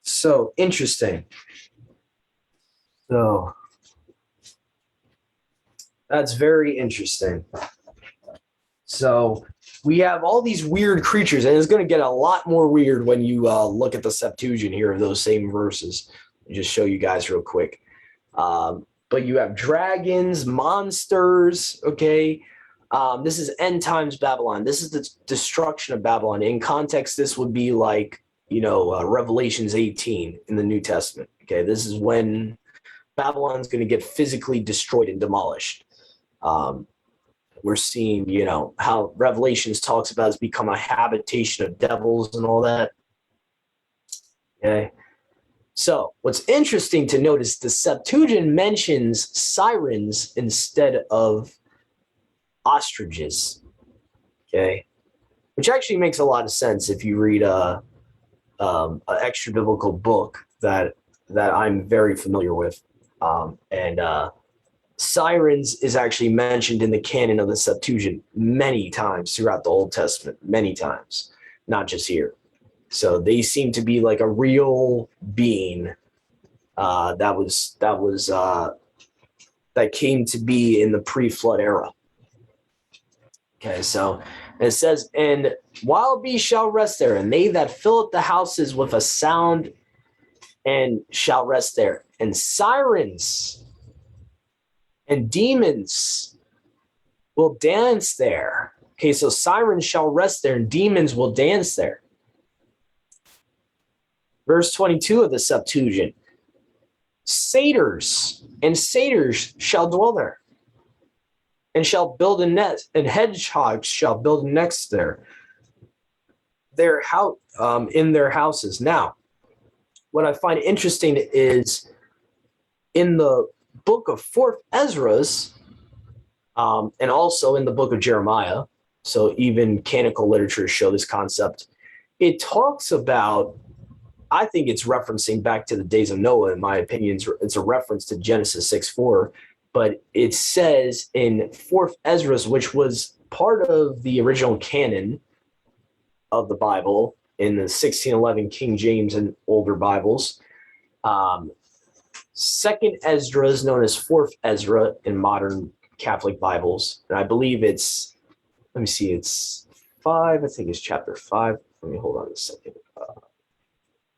So interesting. So that's very interesting. So we have all these weird creatures, and it's going to get a lot more weird when you look at the Septuagint here of those same verses. I'll just show you guys real quick. But you have dragons, monsters, okay? This is end times Babylon. This is the destruction of Babylon. In context, this would be like, Revelations 18 in the New Testament. Okay, this is when Babylon's going to get physically destroyed and demolished. We're seeing, how Revelations talks about it's become a habitation of devils and all that. Okay. So what's interesting to note is the Septuagint mentions sirens instead of ostriches. Okay. Which actually makes a lot of sense if you read an extra biblical book that I'm very familiar with. Sirens is actually mentioned in the canon of the Septuagint many times throughout the Old Testament, many times, not just here. So they seem to be like a real being that came to be in the pre-flood era. Okay, so it says, and wild beasts shall rest there, and they that fill up the houses with a sound and shall rest there, and sirens and demons will dance there. Okay, so sirens shall rest there, and demons will dance there. Verse 22 of the Septuagint, satyrs and satyrs shall dwell there, and shall build a nest, and hedgehogs shall build nests there. In their houses. Now, what I find interesting is in the book of 4th Ezra's, and also in the book of Jeremiah, so even canonical literature show this concept, it talks about, I think it's referencing back to the days of Noah, in my opinion. It's a reference to Genesis 6:4, but it says in 4th Ezra's, which was part of the original canon of the Bible in the 1611 King James and older Bibles. 2nd Ezra is known as 4th Ezra in modern Catholic Bibles. And I believe it's 5. I think it's chapter 5. Let me hold on a second.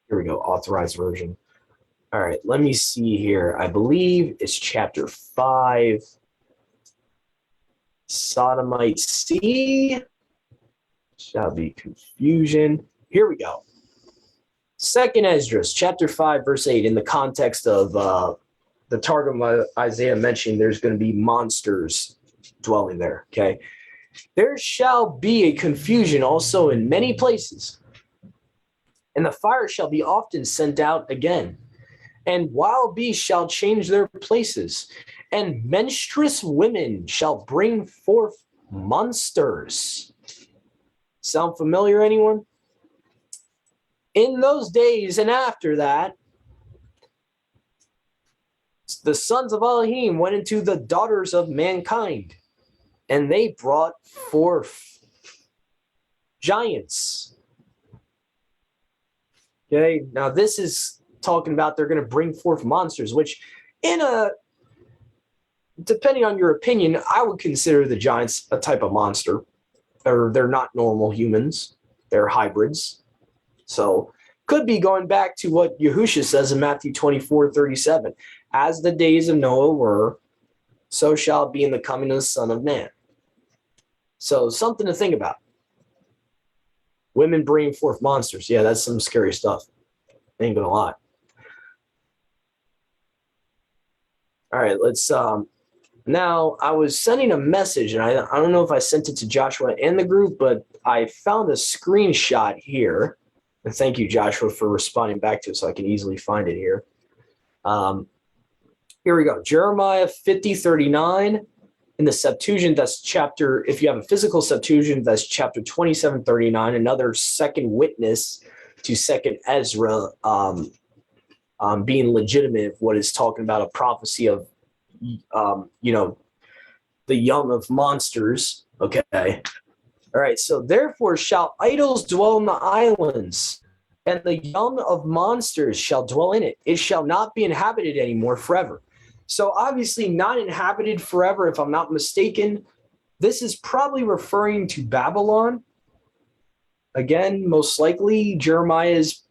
Here we go, authorized version. All right, let me see here. I believe it's chapter 5. Sodomite sea shall be confusion. Here we go. Second Esdras, chapter 5, verse 8, in the context of the Targum of Isaiah mentioning there's going to be monsters dwelling there, okay? There shall be a confusion also in many places, and the fire shall be often sent out again, and wild beasts shall change their places, and menstruous women shall bring forth monsters. Sound familiar, anyone? In those days and after that, the sons of Elohim went into the daughters of mankind, and they brought forth giants. Okay, now this is talking about they're going to bring forth monsters, which depending on your opinion, I would consider the giants a type of monster. Or they're not normal humans. They're hybrids. So could be going back to what Yahushua says in Matthew 24:37. As the days of Noah were, so shall it be in the coming of the Son of Man. So something to think about. Women bringing forth monsters. Yeah, that's some scary stuff. Ain't gonna lie. All right, let's now I was sending a message, and I don't know if I sent it to Joshua and the group, but I found a screenshot here. And thank you, Joshua, for responding back to it so I can easily find it here. Here we go. Jeremiah 50:39 in the Septuagint, that's chapter, if you have a physical Septuagint, that's chapter 27:39, another second witness to second Ezra being legitimate, what is talking about a prophecy of, the young of monsters. Okay. All right. So therefore shall idols dwell in the islands, and the young of monsters shall dwell in it. It shall not be inhabited anymore forever. So obviously not inhabited forever, if I'm not mistaken. This is probably referring to Babylon. Again, most likely Jeremiah is,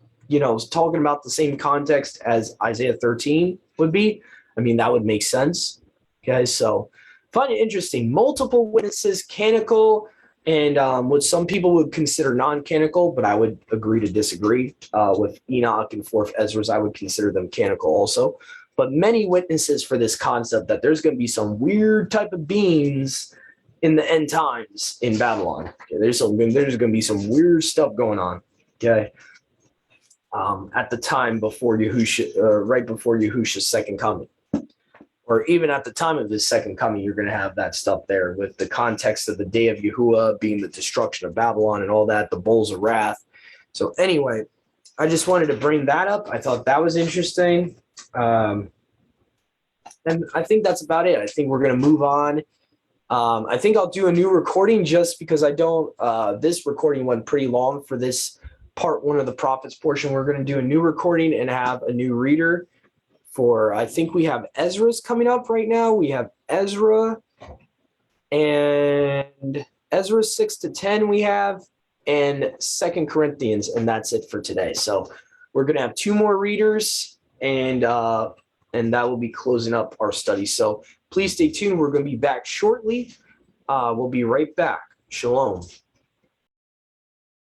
talking about the same context as Isaiah 13 would be. I mean, that would make sense. Okay, so find it interesting. Multiple witnesses, canonical, and what some people would consider non-canonical, but I would agree to disagree. With Enoch and Fourth Ezra's, I would consider them canonical also. But many witnesses for this concept that there's going to be some weird type of beings in the end times in Babylon. Okay, there's going to be some weird stuff going on. Okay. At the time before Yahushua, right before Yahushua's second coming, or even at the time of his second coming, you're going to have that stuff there with the context of the day of Yahuwah being the destruction of Babylon and all that, the bowls of wrath. So anyway, I just wanted to bring that up. I thought that was interesting. And I think that's about it. I think we're going to move on. I think I'll do a new recording just because this recording went pretty long for this part one of the prophets portion. We're going to do a new recording and have a new reader for, I think we have Ezra's coming up right now. We have Ezra and Ezra 6-10 we have, and 2 Corinthians, and that's it for today. So we're going to have two more readers, and that will be closing up our study. So please stay tuned. We're going to be back shortly. We'll be right back. Shalom.